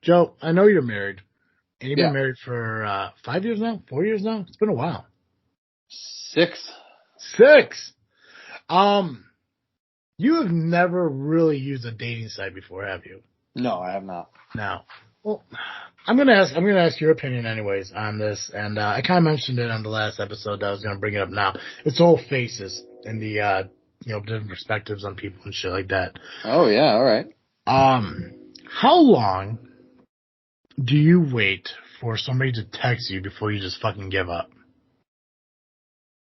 Joe, I know you're married, and you've been Yeah. married for 5 years now, 4 years now. It's been a while. 6. 6. Um, you have never really used a dating site before, have you? No, I have not. No. Well, I'm gonna ask your opinion anyways on this, and I kind of mentioned it on the last episode. That I was gonna bring it up now. It's all faces and the different perspectives on people and shit like that. Oh, yeah, all right. How long do you wait for somebody to text you before you just fucking give up?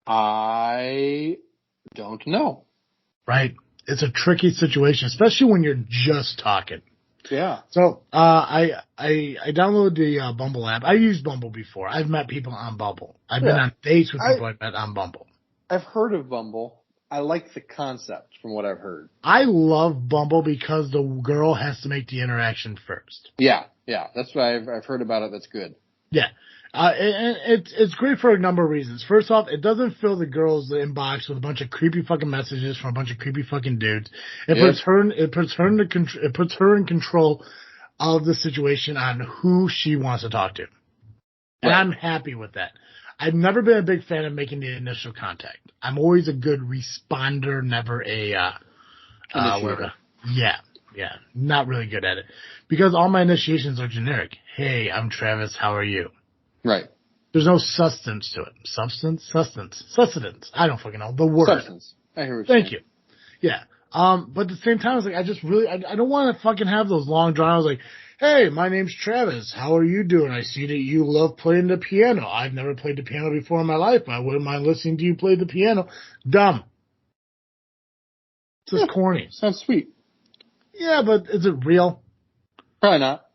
I don't know. Right? It's a tricky situation, especially when you're just talking. Yeah. So, I downloaded the Bumble app. I used Bumble before. I've met people on Bumble. I've been on dates with people I've met on Bumble. I've heard of Bumble. I like the concept from what I've heard. I love Bumble because the girl has to make the interaction first. Yeah. That's what I've heard about it. That's good. Yeah. It's great for a number of reasons. First off, it doesn't fill the girl's inbox with a bunch of creepy fucking messages from a bunch of creepy fucking dudes. It puts her in control of the situation on who she wants to talk to. And I'm happy with that. I've never been a big fan of making the initial contact. I'm always a good responder, never a initiator. Yeah, not really good at it. Because all my initiations are generic. Hey, I'm Travis, how are you? Right. There's no substance to it. Sustenance. I don't fucking know the word. Substance. I hear what you're saying. Thank you. Yeah. But at the same time, it's like, I don't want to fucking have those long draws like, hey, my name's Travis. How are you doing? I see that you love playing the piano. I've never played the piano before in my life, but I wouldn't mind listening to you play the piano. Dumb. It's just corny. Sounds sweet. Yeah, but is it real? Probably not.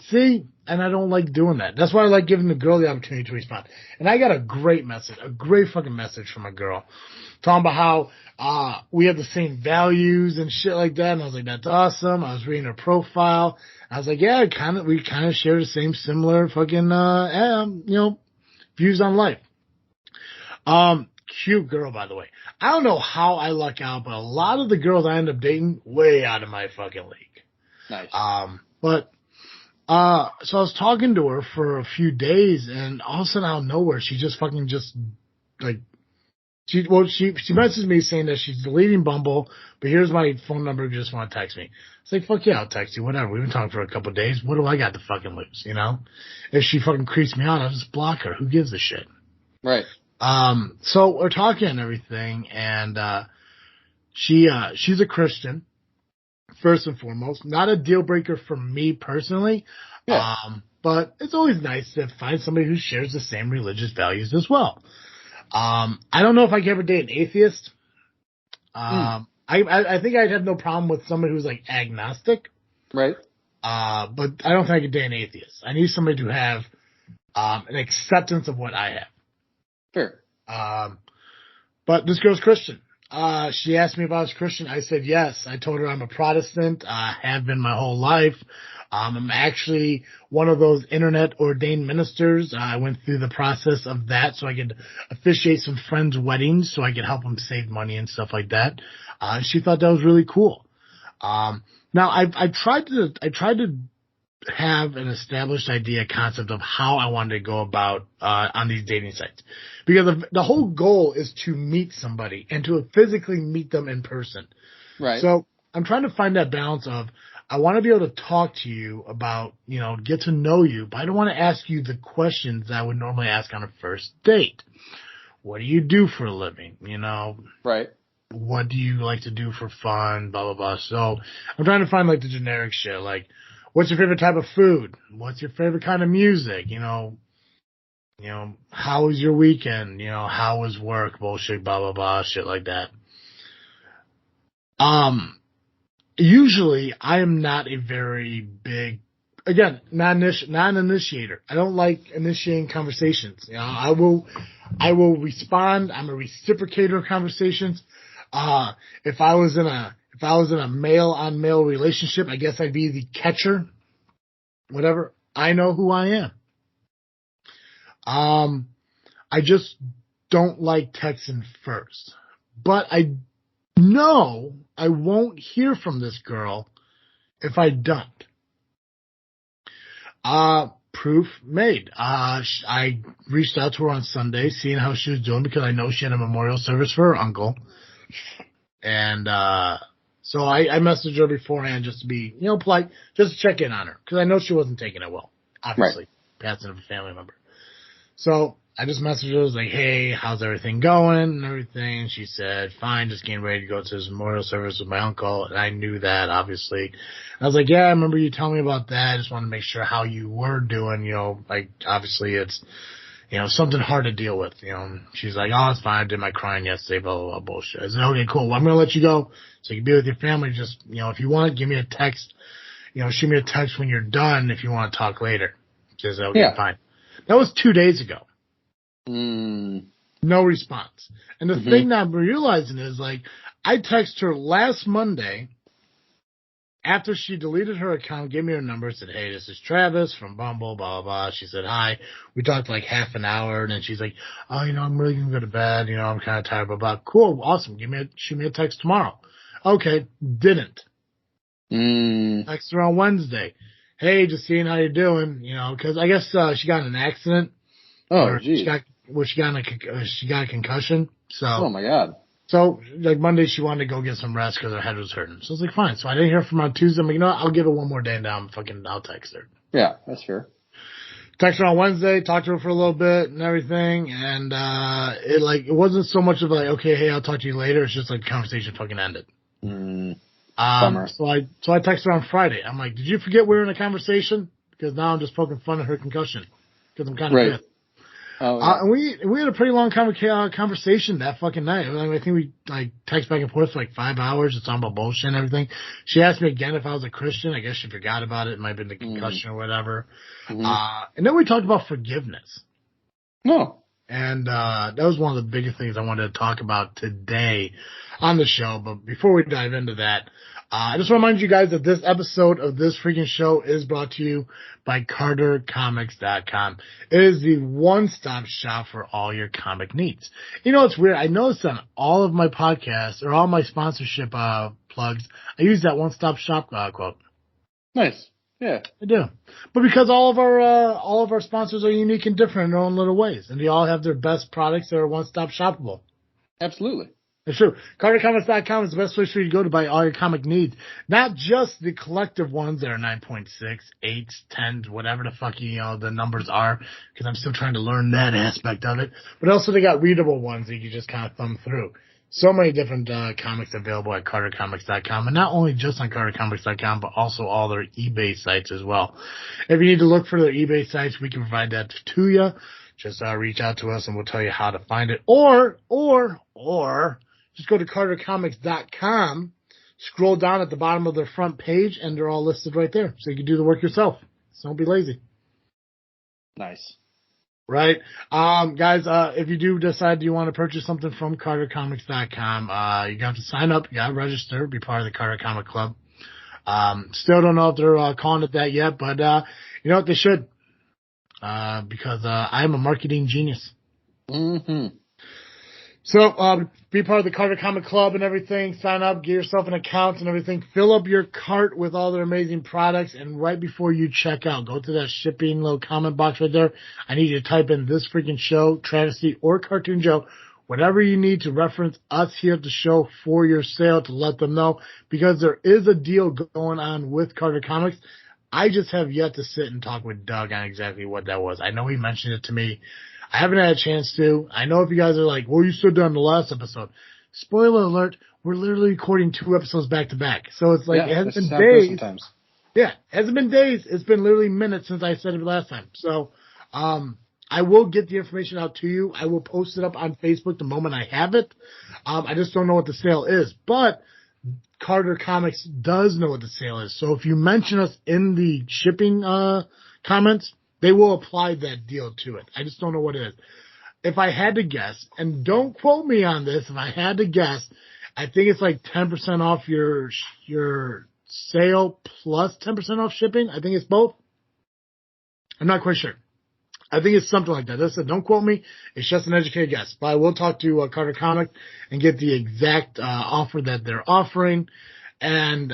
See? And I don't like doing that. That's why I like giving the girl the opportunity to respond. And I got a great fucking message from a girl talking about how we have the same values and shit like that. And I was like, that's awesome. I was reading her profile. I was like, yeah, we kind of share the same similar fucking views on life. Cute girl, by the way. I don't know how I luck out, but a lot of the girls I end up dating way out of my fucking league. Nice. So I was talking to her for a few days, and all of a sudden out of nowhere, she just she messaged me saying that she's deleting Bumble, but here's my phone number if you just want to text me. It's like, fuck yeah, I'll text you, whatever. We've been talking for a couple of days. What do I got to fucking lose, you know? If she fucking creeps me out, I'll just block her. Who gives a shit? Right. So we're talking and everything, and she's a Christian. First and foremost, not a deal breaker for me personally, but it's always nice to find somebody who shares the same religious values as well. I don't know if I could ever date an atheist. I think I'd have no problem with somebody who's like agnostic. Right. But I don't think I could date an atheist. I need somebody to have an acceptance of what I have. Fair. But this girl's Christian. She asked me if I was Christian. I said yes. I told her I'm a Protestant. I have been my whole life. I'm actually one of those internet ordained ministers. I went through the process of that so I could officiate some friends' weddings so I could help them save money and stuff like that. She thought that was really cool. Now I tried to have an established concept of how I wanted to go about on these dating sites. Because the whole goal is to meet somebody and to physically meet them in person. Right. So I'm trying to find that balance of I want to be able to talk to you about, get to know you, but I don't want to ask you the questions that I would normally ask on a first date. What do you do for a living? Right. What do you like to do for fun? Blah, blah, blah. So I'm trying to find like the generic shit, like, what's your favorite type of food? What's your favorite kind of music? How was your weekend? How was work? Bullshit, blah, blah, blah, shit like that. Usually I am not a very big, again, not an initiator. I don't like initiating conversations. I will respond. I'm a reciprocator of conversations. If I was in a male on male relationship, I guess I'd be the catcher. Whatever. I know who I am. I just don't like texting first. But I know I won't hear from this girl if I don't. Proof made. I reached out to her on Sunday, seeing how she was doing because I know she had a memorial service for her uncle. And, so I messaged her beforehand just to be, polite, just to check in on her because I know she wasn't taking it well. Obviously, passing of a family member. So I just messaged her, I was like, hey, how's everything going and everything? And she said, fine, just getting ready to go to his memorial service with my uncle. And I knew that, obviously. And I was like, yeah, I remember you telling me about that. I just wanted to make sure how you were doing, like, obviously it's, something hard to deal with, She's like, oh, it's fine. I did my crying yesterday, blah, blah, blah, bullshit. I said, okay, cool. Well, I'm going to let you go so you can be with your family. Just, if you want, give me a text, shoot me a text when you're done if you want to talk later. She said, okay, fine. That was 2 days ago. No response. And the thing that I'm realizing is, like, I texted her last Monday after she deleted her account, gave me her number, said, hey, this is Travis from Bumble, blah, blah, blah. She said, hi. We talked like half an hour, and then she's like, oh, I'm really going to go to bed. I'm kind of tired, blah, blah. Cool, awesome. Shoot me a text tomorrow. Okay, didn't. Text her on Wednesday. Hey, just seeing how you're doing, because I guess she got in an accident. Oh, geez. She got a concussion. So. Oh my God. So, like, Monday she wanted to go get some rest because her head was hurting. So I was like, fine. So I didn't hear from her on Tuesday. I'm like, I'll give it one more day and now I'll text her. Yeah, that's fair. Text her on Wednesday, talked to her for a little bit and everything. And, it wasn't so much of like, okay, hey, I'll talk to you later. It's just like the conversation fucking ended. Bummer. So I texted her on Friday. I'm like, did you forget we were in a conversation? Because now I'm just poking fun at her concussion. Because I'm kind of pissed. Oh, yeah. And we had a pretty long conversation that fucking night. I think we text back and forth for 5 hours, just talking about bullshit and everything. She asked me again if I was a Christian. I guess she forgot about it. It might have been the concussion or whatever. And then we talked about forgiveness. No. And that was one of the biggest things I wanted to talk about today on the show. But before we dive into that, I just want to remind you guys that this episode of this freaking show is brought to you by CarterComics.com. It is the one-stop shop for all your comic needs. It's weird. I noticed on all of my podcasts or all my sponsorship plugs, I use that one-stop shop quote. Nice. Yeah. I do. But because all of our sponsors are unique and different in their own little ways, and they all have their best products that are one-stop shoppable. Absolutely. It's true. CarterComics.com is the best place for you to go to buy all your comic needs. Not just the collective ones that are 9.6, 8s, 10s, whatever the fuck the numbers are, because I'm still trying to learn that aspect of it. But also they got readable ones that you just kind of thumb through. So many different comics available at CarterComics.com, and not only just on CarterComics.com, but also all their eBay sites as well. If you need to look for their eBay sites, we can provide that to you. Just reach out to us and we'll tell you how to find it. Or just go to CarterComics.com, scroll down at the bottom of their front page, and they're all listed right there. So you can do the work yourself. So don't be lazy. Nice. Right? Guys, if you do decide you want to purchase something from CarterComics.com, you're going to have to sign up. You got to register, be part of the Carter Comic Club. Still don't know if they're calling it that yet, but you know what? They should. Because I'm a marketing genius. So, be part of the Carter Comic Club and everything. Sign up, get yourself an account and everything. Fill up your cart with all their amazing products. And right before you check out, go to that shipping little comment box right there. I need you to type in this freaking show, Travesty or Cartoon Joe, whatever you need to reference us here at the show for your sale to let them know. Because there is a deal going on with Carter Comics. I just have yet to sit and talk with Doug on exactly what that was. I know he mentioned it to me. I haven't had a chance to. I know if you guys are like, well, you stood down the last episode. Spoiler alert, we're literally recording 2 episodes back to back. So it's like, it hasn't been days. Sometimes. Yeah, it hasn't been days. It's been literally minutes since I said it last time. So, I will get the information out to you. I will post it up on Facebook the moment I have it. I just don't know what the sale is. But Carter Comics does know what the sale is. So if you mention us in the shipping comments, they will apply that deal to it. I just don't know what it is. If I had to guess, and don't quote me on this, if I had to guess, I think it's like 10% off your sale plus 10% off shipping. I think it's both. I'm not quite sure. I think it's something like that. As I said, don't quote me. It's just an educated guess. But I will talk to Carter Comic and get the exact offer that they're offering. And,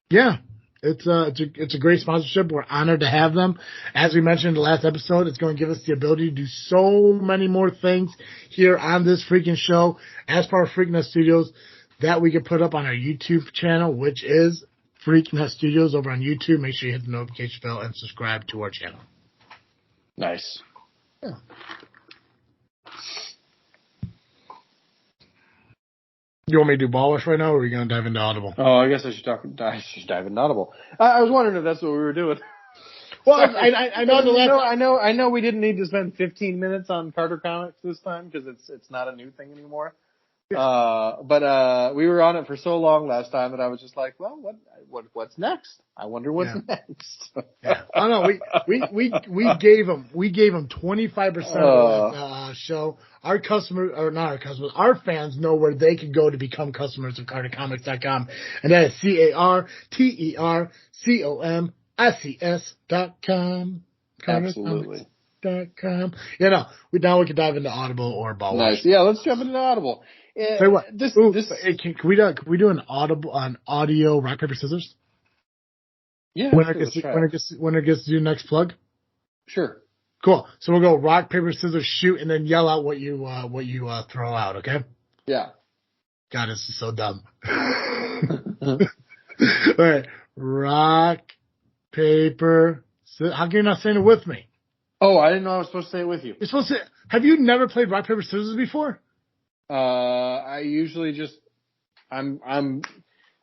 yeah. It's a great sponsorship. We're honored to have them. As we mentioned in the last episode, it's going to give us the ability to do so many more things here on this freaking show as part of Freakin Studios that we can put up on our YouTube channel, which is Freakin Studios over on YouTube. Make sure you hit the notification bell and subscribe to our channel. Nice. Yeah. You want me to do Ball Rush right now, or are we going to dive into Audible? Oh, I guess I should dive into Audible. I was wondering if that's what we were doing. Well, I know the last. I know we didn't need to spend 15 minutes on Carter Comics this time because it's not a new thing anymore. But we were on it for so long last time that I was just like, well, what's next? I wonder what's next. Yeah. Oh no, we gave them 25% of that show. Our customers, or not our customers, our fans know where they can go to become customers of CarterComics.com, and that is CarterComses.com. Absolutely. CarterComics.com. Now we can dive into Audible or Ball Rush. Nice. Yeah, let's jump into Audible. Say what? Hey, can we do an audio rock paper scissors? Yeah. Winner gets to do next plug. Sure. Cool. So we'll go rock paper scissors shoot, and then yell out what you throw out. Okay. Yeah. God, this is so dumb. All right. Rock paper. How come you're not saying it with me? Oh, I didn't know I was supposed to say it with you. You're supposed to. Have you never played rock paper scissors before? I usually just I'm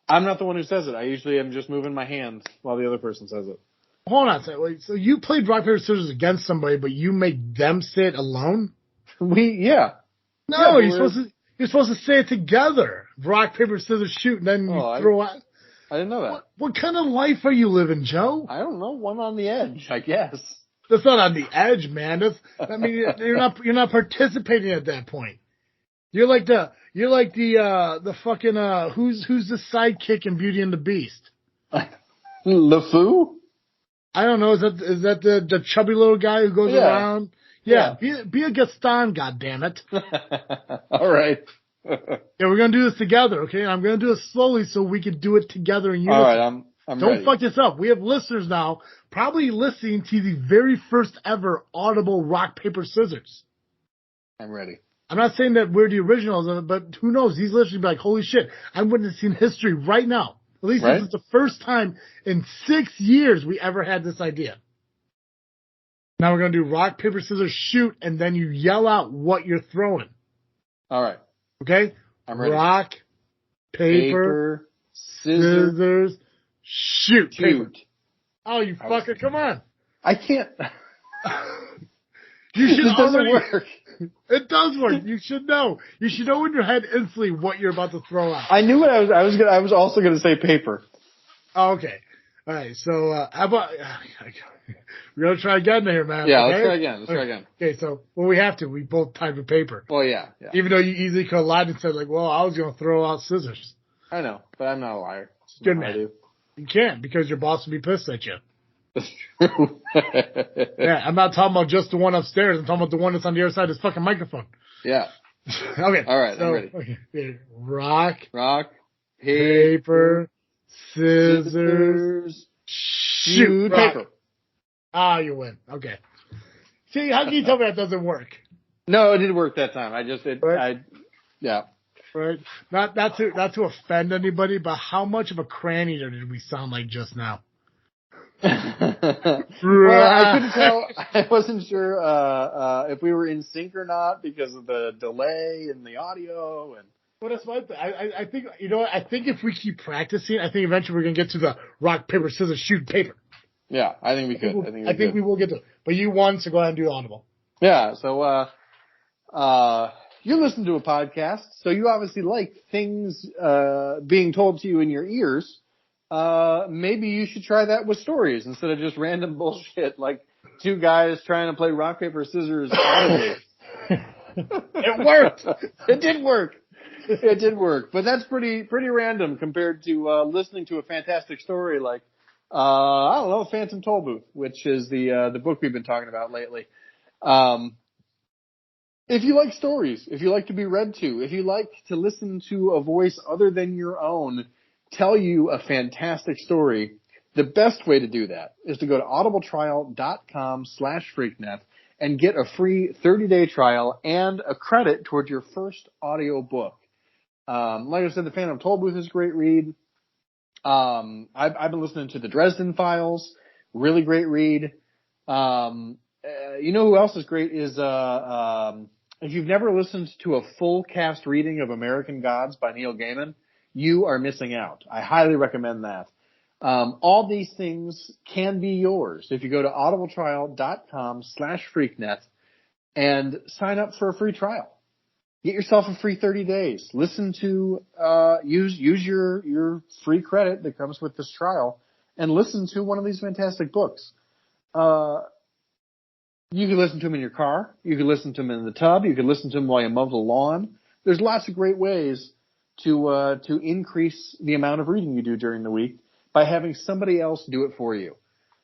not the one who says it. I usually am just moving my hands while the other person says it. Hold on a second. Wait, so you played rock paper scissors against somebody, but you make them say it alone? No, you're supposed to say it together. Rock paper scissors shoot, and then you throw out. I didn't know that. What kind of life are you living, Joe? I don't know. One on the edge, I guess. That's not on the edge, man. You're not participating at that point. You're like the fucking who's the sidekick in Beauty and the Beast? LeFou? I don't know. Is that the chubby little guy who goes around? Yeah. Be a Gaston, goddammit. All right. Yeah, we're gonna do this together, okay? I'm gonna do it slowly so we can do it together in unison. All right, I'm Don't ready. fuck this up. We have listeners now, probably listening to the very first ever Audible rock paper scissors. I'm ready. I'm not saying that we're the originals of it, but who knows? He's literally like, holy shit, I'm witnessing history right now. At least This is the first time in 6 years we ever had this idea. Now we're going to do rock, paper, scissors, shoot, and then you yell out what you're throwing. All right. Okay? I'm ready. Rock, paper scissors, shoot. Paper. Oh, you fucker, come on. I can't. You should This doesn't work. It does work. You should know. You should know in your head instantly what you're about to throw out. I knew what I was also going to say paper. Oh, okay. All right. So, how about, we're going to try again here, man. Yeah, okay? Let's try again. Okay. So, we have to. We both type with paper. Well, yeah. Even though you easily could have lied and said, like, well, I was going to throw out scissors. I know, but I'm not a liar. Good man. You can't because your boss will be pissed at you. That's true. Yeah, I'm not talking about just the one upstairs. I'm talking about the one that's on the other side of this fucking microphone. Yeah. Okay. All right, I'm ready. Okay. Rock, paper, scissors, shoot. Paper. Ah, you win. Okay. See, how can you tell me that doesn't work? No, it did work that time. Yeah. Right. Not to offend anybody, but how much of a cranny did we sound like just now? Well, I couldn't tell. I wasn't sure if we were in sync or not because of the delay in the audio. And well, that's my thing. I think I think if we keep practicing, I think eventually we're gonna get to the rock paper scissors shoot paper. Yeah, I think we could. I think we will get to it. But you won, so go ahead and do Audible. Yeah. So you listen to a podcast, so you obviously like things being told to you in your ears. Maybe you should try that with stories instead of just random bullshit like two guys trying to play rock, paper, scissors. It worked. It did work. It did work. But that's pretty random compared to listening to a fantastic story like, I don't know, Phantom Tollbooth, which is the book we've been talking about lately. If you like stories, if you like to be read to, if you like to listen to a voice other than your own tell you a fantastic story, The best way to do that is to go to audibletrial.com/freaknet and get a free 30-day trial and a credit towards your first audio book. Like I said, the Phantom Tollbooth is a great read. I've been listening to the Dresden Files, really great read. You know who else is great is if you've never listened to a full cast reading of American Gods by Neil Gaiman, you are missing out. I highly recommend that. All these things can be yours if you go to audibletrial.com/freaknet and sign up for a free trial. Get yourself a free 30 days. Listen to, use your free credit that comes with this trial and listen to one of these fantastic books. You can listen to them in your car. You can listen to them in the tub. You can listen to them while you mow the lawn. There's lots of great ways to increase the amount of reading you do during the week by having somebody else do it for you.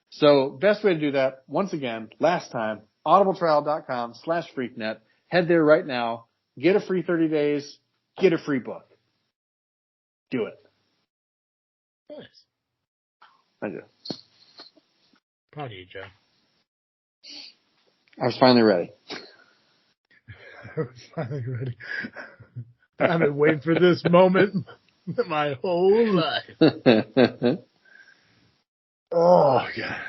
So best way to do that, once again, last time, audibletrial.com/freaknet. Head there right now. Get a free 30 days. Get a free book. Do it. Nice. I do. Proud of you, Joe. I was finally ready. I was finally ready. I've been waiting for this moment my whole life. Oh, God.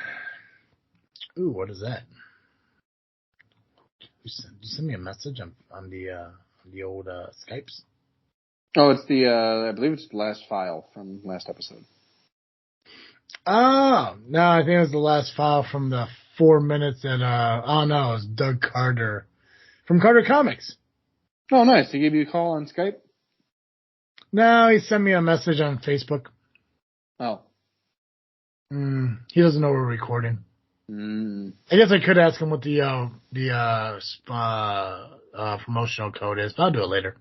Ooh, what is that? You send me a message on the old Skypes? Oh, it's I believe it's the last file from last episode. Oh, no, I think it was the last file from the 4 minutes that, oh no, it was Doug Carter from Carter Comics. Oh, nice. He gave you a call on Skype? No, he sent me a message on Facebook. Oh. He doesn't know we're recording. I guess I could ask him what the promotional code is, but I'll do it later.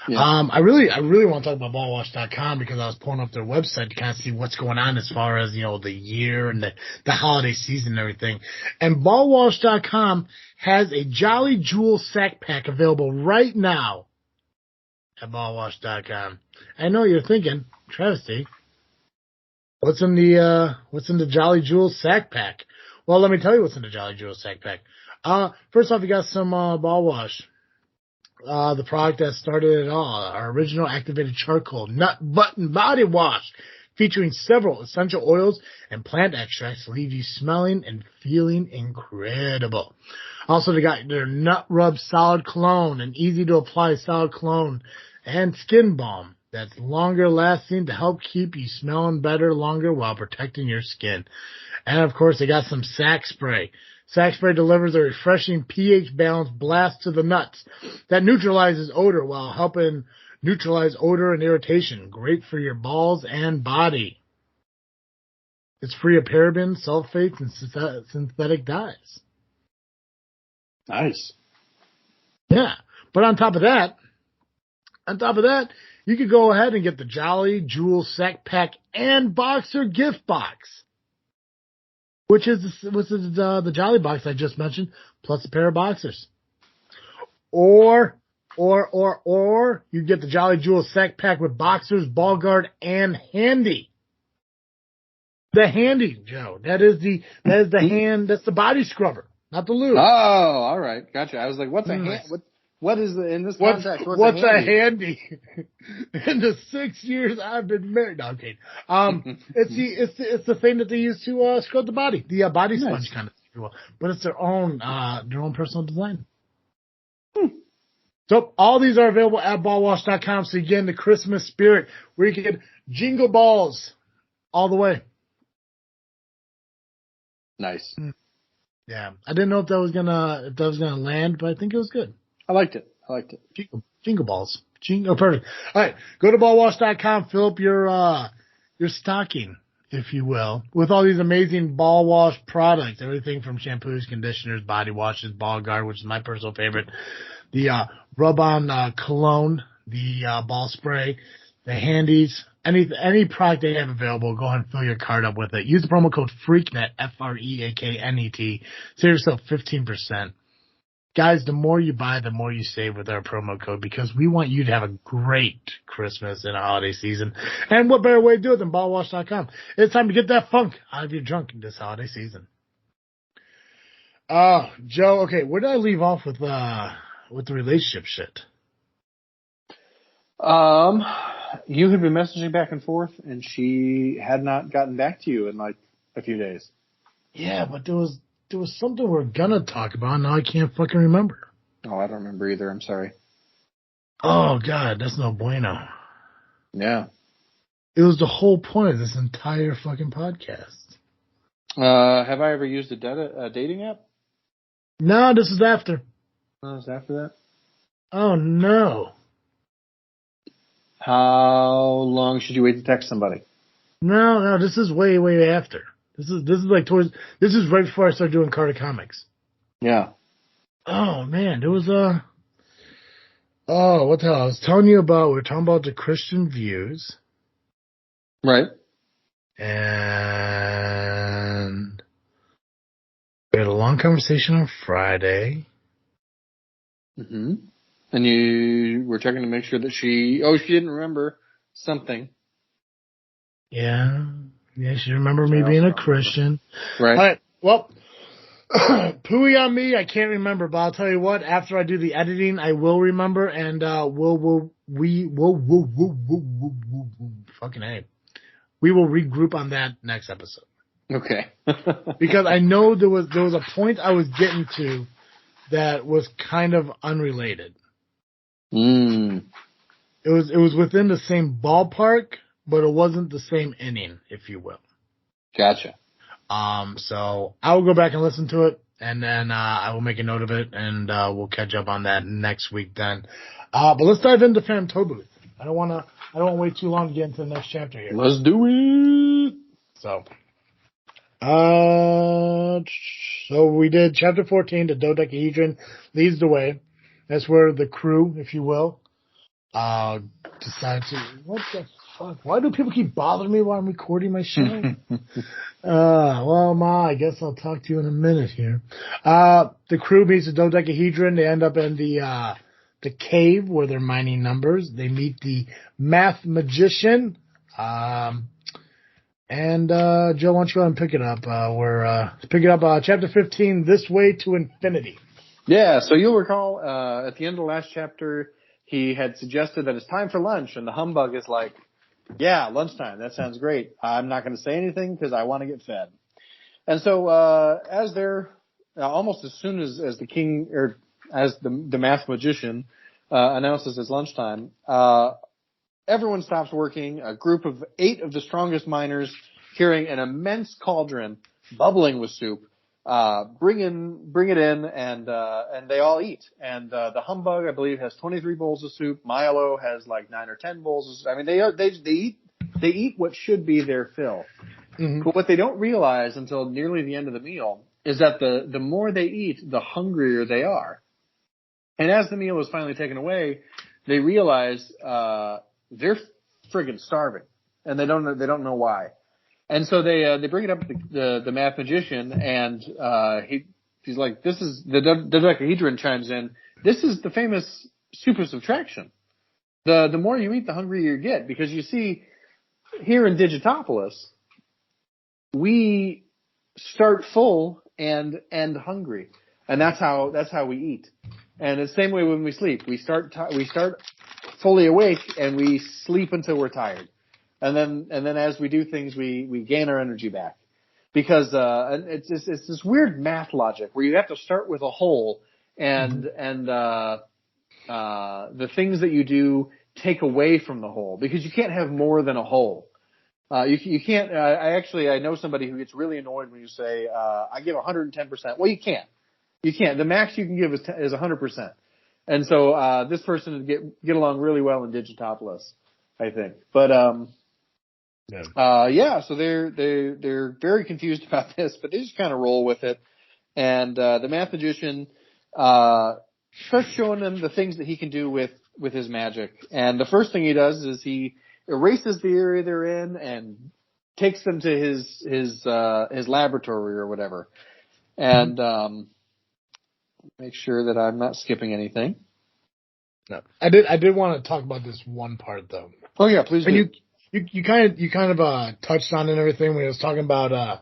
Yeah. I really want to talk about ballwash.com because I was pulling up their website to kind of see what's going on as far as, the year and the holiday season and everything. And ballwash.com has a Jolly Jewel sack pack available right now at ballwash.com. I know you're thinking, Travesty, what's in the Jolly Jewel sack pack? Well, let me tell you what's in the Jolly Jewel sack pack. First off, you got some ball wash. The product that started it all, our original activated charcoal nut button body wash, featuring several essential oils and plant extracts to leave you smelling and feeling incredible. Also, they got their nut rub solid cologne, an easy to apply solid cologne, and skin balm that's longer lasting to help keep you smelling better longer while protecting your skin. And of course, they got some sack spray. Sack spray delivers a refreshing pH-balanced blast to the nuts that neutralizes odor while helping neutralize odor and irritation. Great for your balls and body. It's free of parabens, sulfates, and synthetic dyes. Nice. Yeah. But on top of that, you could go ahead and get the Jolly Jewel Sack Pack and Boxer gift box, which is the Jolly box I just mentioned, plus a pair of boxers. Or you get the Jolly Jewel Sack Pack with boxers, ball guard, and handy. The handy, Joe. That is the hand. That's the body scrubber, not the lube. Oh, all right, gotcha. I was like, what's a hand? What is in this context? What's a handy? In the 6 years I've been married. No, I'm kidding. It's the thing that they use to scrub the body, the body sponge kind of thing. But it's their own personal design. So all these are available at ballwash.com. So again, the Christmas spirit where you can get jingle balls all the way. Nice. Yeah, I didn't know if that was gonna land, but I think it was good. I liked it. Jingle balls. Perfect. All right, go to ballwash.com, fill up your stocking, if you will, with all these amazing ball wash products. Everything from shampoos, conditioners, body washes, ball guard, which is my personal favorite, the rub-on cologne, the ball spray, the handies, any product they have available. Go ahead and fill your cart up with it. Use the promo code FREAKNET, FREAKNET. Save yourself 15%. Guys, the more you buy, the more you save with our promo code because we want you to have a great Christmas and holiday season. And what better way to do it than ballwash.com? It's time to get that funk out of your drunk this holiday season. Joe, okay, where did I leave off with the relationship shit? You had been messaging back and forth, and she had not gotten back to you in like a few days. Yeah, but there was something we're gonna talk about. Now I can't fucking remember. Oh, I don't remember either. I'm sorry. Oh God, that's no bueno. Yeah. It was the whole point of this entire fucking podcast. Have I ever used a dating app? No, this is after. Oh, is after that? Oh no. How long should you wait to text somebody? No, this is way, way after. This is like this is right before I started doing Carter Comics. Yeah. Oh man, there was what the hell? I was telling you about, we were talking about the Christian views. Right. And we had a long conversation on Friday. Mm-hmm. And you were checking to make sure that she didn't remember something. Yeah, she remembered me being a Christian. Right. All right, well, pooey on me, I can't remember, but I'll tell you what, after I do the editing, I will remember, and we will regroup on that next episode. Okay. Because I know there was a point I was getting to that was kind of unrelated. It was within the same ballpark, but it wasn't the same inning, if you will. Gotcha. So I will go back and listen to it, and then I will make a note of it, and we'll catch up on that next week then. But let's dive into Phantom Tollbooth. I don't want to wait too long to get into the next chapter here. Let's do it. So we did chapter 14. The dodecahedron leads the way. That's where the crew, if you will, decide to. What the fuck? Why do people keep bothering me while I'm recording my show? Well, Ma, I guess I'll talk to you in a minute here. The crew meets the dodecahedron. They end up in the cave where they're mining numbers. They meet the math magician. And Joe, why don't you go ahead and pick it up? Pick it up, chapter 15, This Way to Infinity. Yeah, so you'll recall, at the end of the last chapter, he had suggested that it's time for lunch, and the humbug is like, yeah, lunchtime, that sounds great. I'm not going to say anything because I want to get fed. And so, as they're, almost as soon as the king, or as the math magician, announces it's lunchtime, everyone stops working. A group of 8 of the strongest miners carrying an immense cauldron bubbling with soup, bring it in, and they all eat. And the humbug, I believe, has 23 bowls of soup. Milo has like 9 or 10 bowls of soup. I mean, they eat what should be their fill. Mm-hmm. But what they don't realize until nearly the end of the meal is that the more they eat, the hungrier they are. And as the meal is finally taken away, they realize they're friggin' starving, and they don't know why. And so they bring it up to the math magician, and he's like, "This is the dodecahedron chimes in. This is the famous super subtraction. The more you eat, the hungrier you get, because you see, here in Digitopolis, we start full and end hungry, and that's how we eat. And the same way when we sleep, we start fully awake and we sleep until we're tired. And then as we do things, we gain our energy back, because it's this weird math logic where you have to start with a whole, and the things that you do take away from the whole, because you can't have more than a whole. You can't. I know somebody who gets really annoyed when you say I give 110%. Well, you can't. The max you can give is 100%. And so this person would get along really well in Digitopolis, I think. But so they're very confused about this, but they just kind of roll with it. And the math magician starts showing them the things that he can do with his magic. And the first thing he does is he erases the area they're in and takes them to his laboratory or whatever. And make sure that I'm not skipping anything. No, I did want to talk about this one part though. Oh yeah, please do. And you kind of touched on it and everything when he was talking about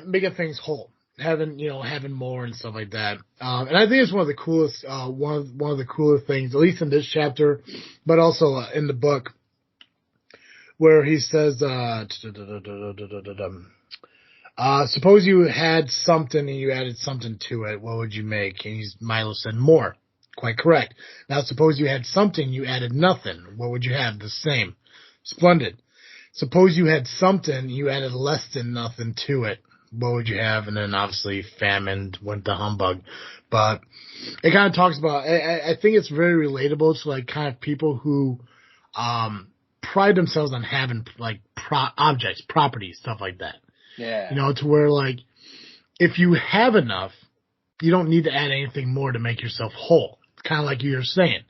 making things whole, having more and stuff like that. And I think it's one of the coolest one of the cooler things, at least in this chapter, but also in the book, where he says, suppose you had something and you added something to it, what would you make? And Milo said more. Quite correct. Now suppose you had something, you added nothing. What would you have? The same. Splendid. Suppose you had something, you added less than nothing to it. What would you have? And then obviously famine went to humbug. But it kind of talks about, I think it's very relatable to like kind of people who pride themselves on having like objects, properties, stuff like that. Yeah. To where like if you have enough, you don't need to add anything more to make yourself whole. Kind of like you were saying.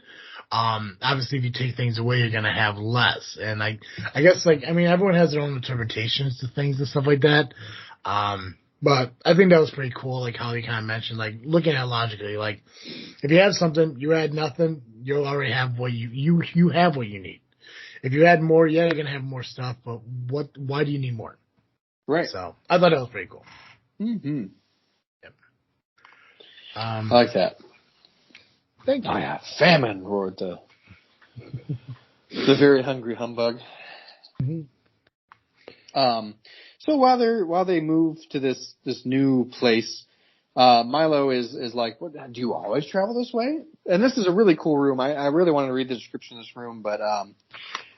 Obviously, if you take things away, you're going to have less. And I guess, everyone has their own interpretations to things and stuff like that. But I think that was pretty cool, like how he kind of mentioned, like looking at it logically, like if you have something, you add nothing, you'll already have what you have what you need. If you add more, yeah, you're going to have more stuff, but why do you need more? Right. So I thought that was pretty cool. Mm-hmm. Yep. I like that. Thank you. Oh yeah, famine, roared the very hungry humbug. Mm-hmm. So while they move to this new place, Milo is like, "What? Do you always travel this way?" And this is a really cool room. I really wanted to read the description of this room, but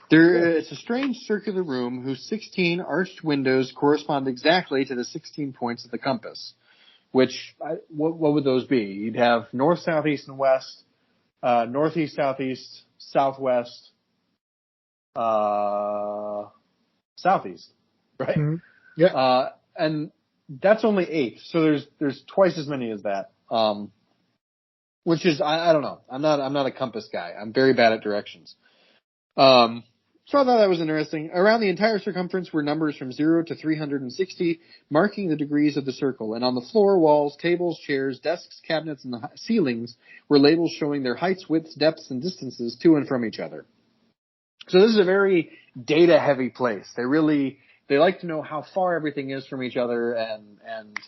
it's a strange circular room whose 16 arched windows correspond exactly to the 16 points of the compass. Which, what would those be? You'd have north, south, east, and west, northeast, southeast, southwest, southeast, right? Mm-hmm. Yeah. And that's only 8, so there's twice as many as that. Which is, I don't know. I'm not a compass guy. I'm very bad at directions. So I thought that was interesting. Around the entire circumference were numbers from 0 to 360, marking the degrees of the circle. And on the floor, walls, tables, chairs, desks, cabinets, and the ceilings were labels showing their heights, widths, depths, and distances to and from each other. So this is a very data-heavy place. They like to know how far everything is from each other and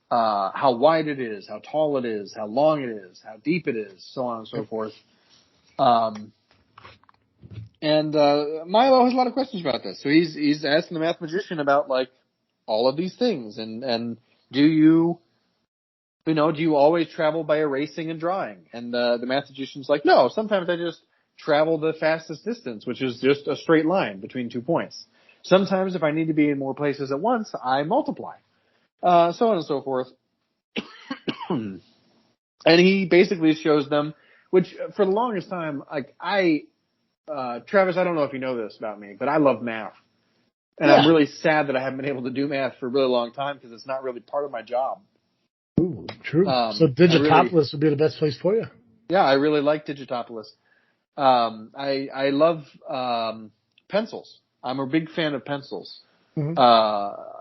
how wide it is, how tall it is, how long it is, how deep it is, so on and so forth. And Milo has a lot of questions about this. So he's asking the mathematician about like all of these things and do you always travel by erasing and drawing? And the mathematician's like, no, sometimes I just travel the fastest distance, which is just a straight line between 2 points. Sometimes if I need to be in more places at once, I multiply. So on and so forth. And he basically shows them, which for the longest time, like Travis, I don't know if you know this about me, but I love math. And yeah. I'm really sad that I haven't been able to do math for a really long time because it's not really part of my job. Ooh, true. So Digitopolis would be the best place for you. Yeah, I really like Digitopolis. I love pencils. I'm a big fan of pencils. Mm-hmm.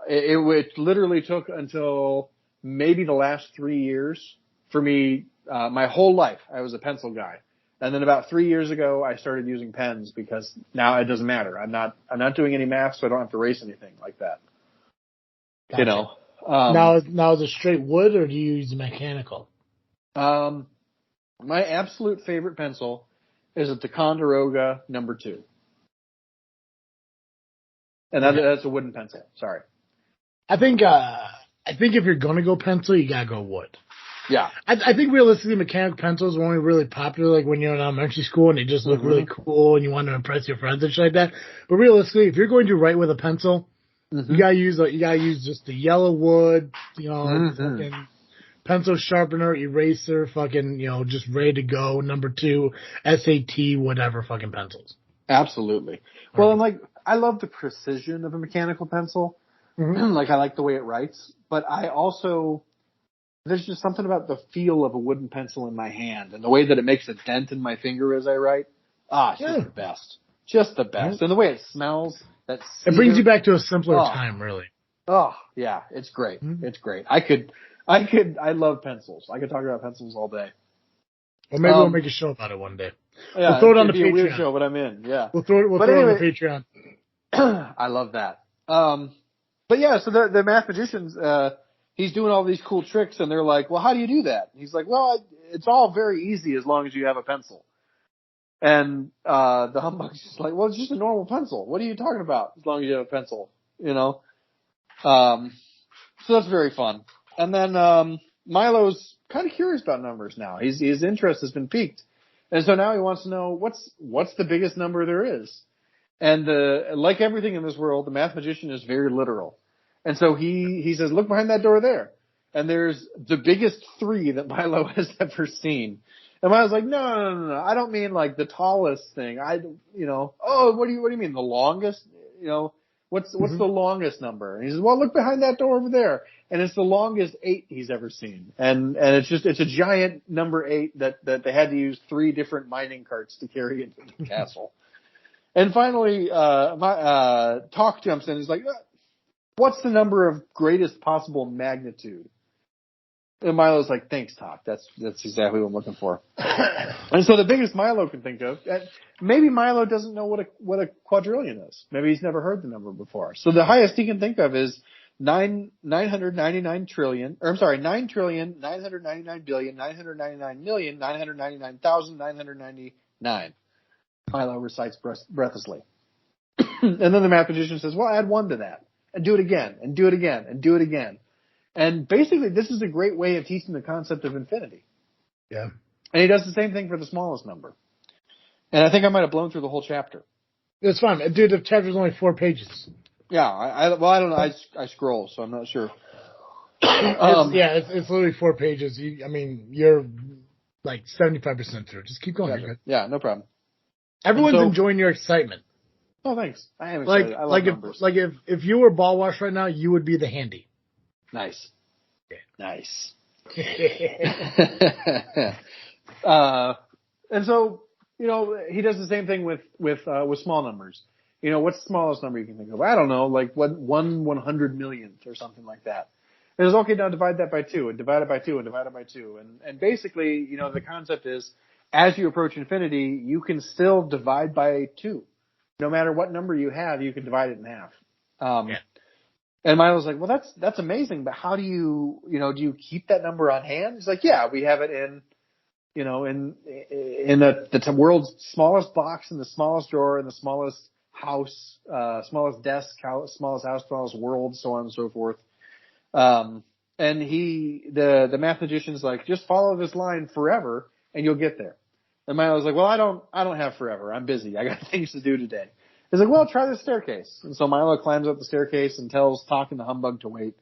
It literally took until maybe the last 3 years for me. My whole life, I was a pencil guy. And then about 3 years ago, I started using pens because now it doesn't matter. I'm not doing any math, so I don't have to erase anything like that. Gotcha. Now is it straight wood or do you use mechanical? My absolute favorite pencil is a Ticonderoga No. 2. And that's a wooden pencil. Sorry. I think if you're gonna go pencil, you gotta go wood. Yeah. I think realistically mechanical pencils were only really popular like when you're in elementary school and they just look really cool and you want to impress your friends and shit like that. But realistically, if you're going to write with a pencil, you gotta use just the yellow wood, fucking pencil sharpener, eraser, fucking, just ready to go, No. 2, SAT, whatever fucking pencils. Absolutely. Well, and like, I love the precision of a mechanical pencil. Like, I like the way it writes, but there's just something about the feel of a wooden pencil in my hand and the way that it makes a dent in my finger as I write. It's just the best. Just the best. And the way it smells, it brings you back to a simpler time, really. Oh, yeah, it's great. It's great. I I love pencils. I could talk about pencils all day. Or maybe we'll make a show about it one day. Yeah, we'll throw it on the Patreon. It'd be a weird Patreon. show, but I'm in. Yeah. We'll throw it on the Patreon. I love that. But yeah, so the math magicians, he's doing all these cool tricks, and they're like, well, how do you do that? And he's like, well, it's all very easy as long as you have a pencil. And the humbug's just like, well, it's just a normal pencil. What are you talking about? As long as you have a pencil, you know? So that's very fun. And then Milo's kind of curious about numbers now. His interest has been piqued. And so now he wants to know what's the biggest number there is. And like everything in this world, the math magician is very literal. And so he says, look behind that door there. And there's the biggest 3 that Milo has ever seen. And Milo's like, no. I don't mean like the tallest thing. Oh, what do you mean? The longest? What's the longest number? And he says, well, look behind that door over there. And it's the longest 8 he's ever seen. And it's a giant number 8 that they had to use 3 different mining carts to carry into the castle. And finally, Talk jumps in. He's like, what's the number of greatest possible magnitude? And Milo's like, thanks, Talk. That's exactly what I'm looking for. And so the biggest Milo can think of, maybe Milo doesn't know what a quadrillion is. Maybe he's never heard the number before. So the highest he can think of is 999 trillion, or I'm sorry, 9,999,999,999,999. Milo recites breathlessly. And then the math magician says, well, add 1 to that. And do it again, and do it again, and do it again. And basically, this is a great way of teaching the concept of infinity. Yeah. And he does the same thing for the smallest number. And I think I might have blown through the whole chapter. It's fine. Dude, the chapter's only 4 pages. Yeah, I don't know. I scroll, so I'm not sure. It's literally 4 pages. You're like 75% through. Just keep going. Yeah, no problem. Everyone's enjoying your excitement. Oh, thanks. I am excited. I love numbers. If you were ball wash right now, you would be the handy. Nice. Nice. And so, he does the same thing with small numbers. What's the smallest number you can think of? I don't know, like 1/100 millionth or something like that. And it's okay, now divide that by 2 and divide it by 2 and divide it by 2. And basically, the concept is as you approach infinity, you can still divide by 2. No matter what number you have, you can divide it in half. And Milo's like, well, that's amazing, but how do you keep that number on hand? He's like, yeah, we have it in the world's smallest box, in the smallest drawer, in the smallest house, smallest desk, smallest house, smallest world, so on and so forth. And the math magician's like, just follow this line forever and you'll get there. And Milo's like, well, I don't have forever. I'm busy. I got things to do today. He's like, well, try the staircase. And so Milo climbs up the staircase and tells Talk and the humbug to wait.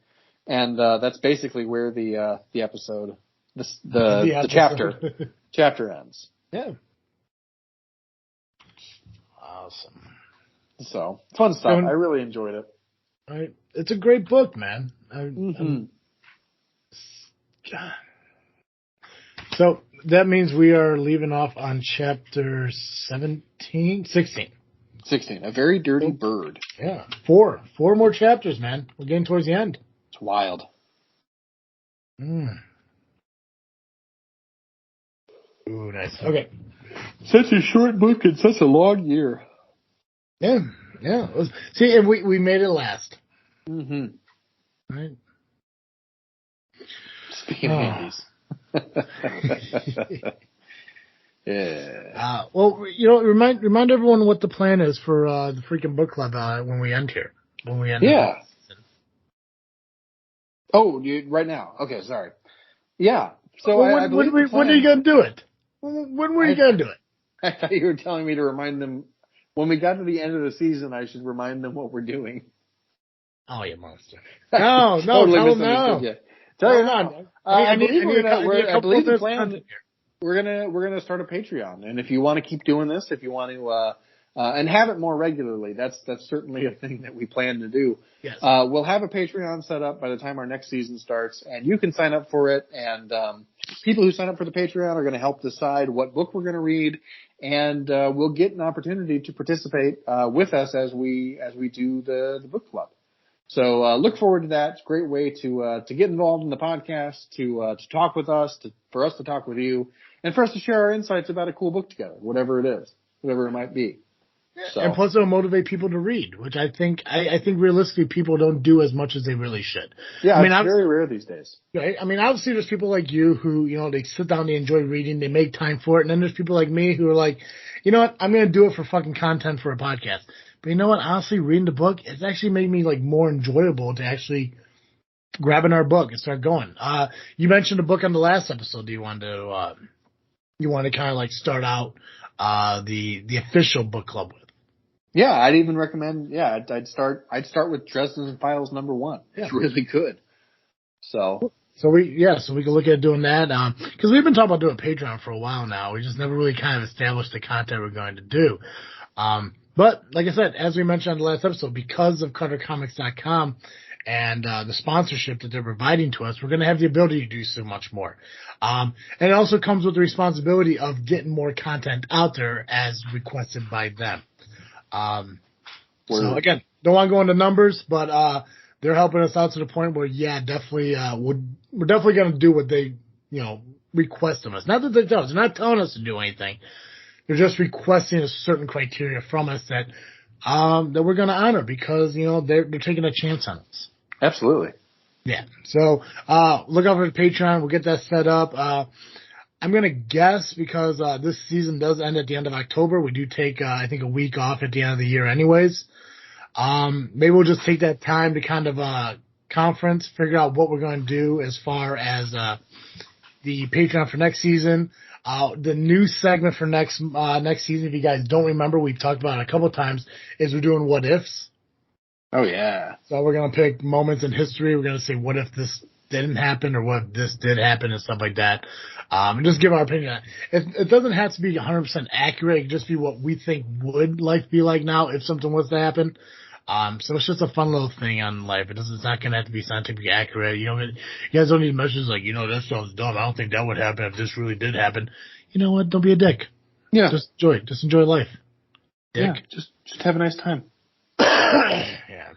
And that's basically where the episode, the chapter ends. Yeah. Awesome. So fun stuff. I really enjoyed it. Right. It's a great book, man. So that means we are leaving off on chapter 16. 16. A very dirty bird. Yeah. 4 more chapters, man. We're getting towards the end. It's wild. Ooh, nice. Okay. Such a short book and such a long year. Yeah. See, and we made it last. Mm-hmm. Right. Speaking of handies. Yeah. Well, remind everyone what the plan is for the Freakin book club when we end here. Yeah. Oh, right now. Okay, sorry. Yeah. So when are you gonna do it? When were you gonna do it? I thought you were telling me to remind them when we got to the end of the season. I should remind them what we're doing. Oh, you monster! No, totally tell them now. Tell you now. I believe the plan. We're gonna start a Patreon, and if you want to keep doing this, if you want to and have it more regularly, that's certainly a thing that we plan to do. Yes. We'll have a Patreon set up by the time our next season starts, and you can sign up for it. And people who sign up for the Patreon are going to help decide what book we're going to read, and we'll get an opportunity to participate with us as we do the book club. So look forward to that. It's a great way to get involved in the podcast, to talk with us, for us to talk with you, and for us to share our insights about a cool book together, whatever it is, whatever it might be. So. And plus it'll motivate people to read, which I think realistically people don't do as much as they really should. Yeah, I mean, it's very rare these days. Right? I mean, obviously there's people like you who, they sit down, they enjoy reading, they make time for it, and then there's people like me who are like, you know what, I'm gonna do it for fucking content for a podcast. But you know what, honestly, reading the book, it's actually made me like more enjoyable to actually grab our book and start going. You mentioned a book on the last episode that you wanted to kind of like start out, the official book club with. Yeah, I'd even recommend. Yeah, I'd start with Dresden Files #1. Yeah. It's really good. So we can look at doing that. Cause we've been talking about doing Patreon for a while now. We just never really kind of established the content we're going to do. But like I said, as we mentioned on the last episode, because of CutterComics.com and, the sponsorship that they're providing to us, we're going to have the ability to do so much more. And it also comes with the responsibility of getting more content out there as requested by them. So again, don't want to go into numbers, but, they're helping us out to the point where, yeah, definitely, we're definitely going to do what they, request of us. Not that they tell us. They're not telling us to do anything. They're just requesting a certain criteria from us that we're going to honor because, they're taking a chance on us. Absolutely. Yeah. So, look out for the Patreon. We'll get that set up. I'm going to guess because, this season does end at the end of October. We do take, I think a week off at the end of the year anyways. Maybe we'll just take that time to kind of, conference, figure out what we're going to do as far as, the Patreon for next season. The new segment for next season, if you guys don't remember, we've talked about it a couple of times, is we're doing what ifs. Oh yeah. So we're going to pick moments in history. We're going to say, what if this didn't happen or what if this did happen and stuff like that. And just give our opinion. It doesn't have to be 100% accurate. It can just be what we think would life be like now if something was to happen. So it's just a fun little thing on life. It's not going to have to be scientifically accurate. You guys don't need messages like, that sounds dumb. I don't think that would happen if this really did happen. You know what? Don't be a dick. Yeah. Just enjoy it. Just enjoy life. Dick. Yeah. Just have a nice time. Yeah.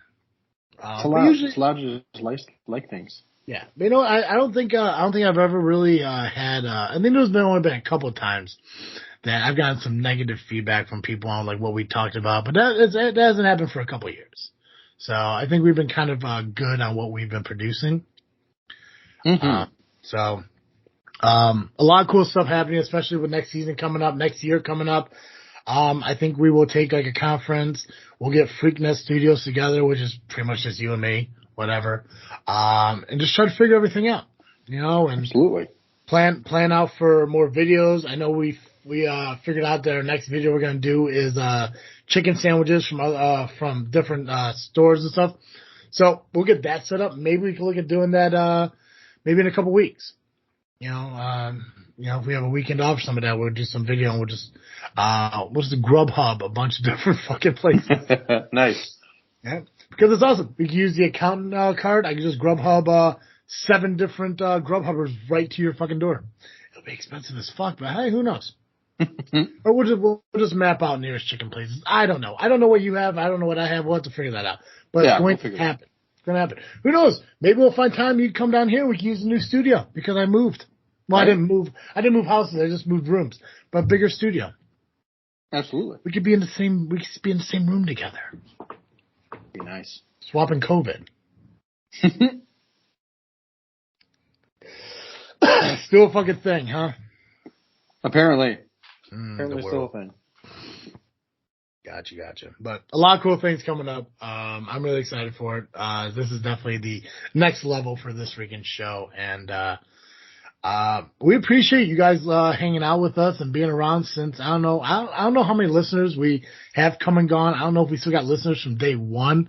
It's allowed to just like things. Yeah. But I don't think I've ever really, had, I think there's only been a couple of times that I've gotten some negative feedback from people on like what we talked about, but that hasn't happened for a couple of years. So I think we've been kind of, good on what we've been producing. Mm-hmm. A lot of cool stuff happening, especially with next season coming up, next year coming up. I think we will take like a conference. We'll get Freakin Studios together, which is pretty much just you and me, whatever. And just try to figure everything out, and absolutely plan out for more videos. I know we figured out that our next video we're going to do is, chicken sandwiches from different, stores and stuff. So we'll get that set up. Maybe we can look at doing that, maybe in a couple weeks. If we have a weekend off or some of that, we'll do some video and we'll just Grubhub a bunch of different fucking places. Nice. Yeah. Because it's awesome. We can use the account card. I can just Grubhub 7 different Grubhubbers right to your fucking door. It'll be expensive as fuck, but hey, who knows? Or we'll just map out nearest chicken places. I don't know. I don't know what you have. I don't know what I have. We'll have to figure that out. But it's going to happen. It's going to happen. Who knows? Maybe we'll find time you can come down here. We can use a new studio because I moved. Well, right. I didn't move houses. I just moved rooms. But bigger studio. Absolutely. We could be in the same room together. Be nice. Swapping COVID. Still a fucking thing, huh? Apparently still a thing. Gotcha. But a lot of cool things coming up. I'm really excited for it. This is definitely the next level for this freaking show. And, we appreciate you guys, hanging out with us and being around since, I don't know how many listeners we have come and gone. I don't know if we still got listeners from day one.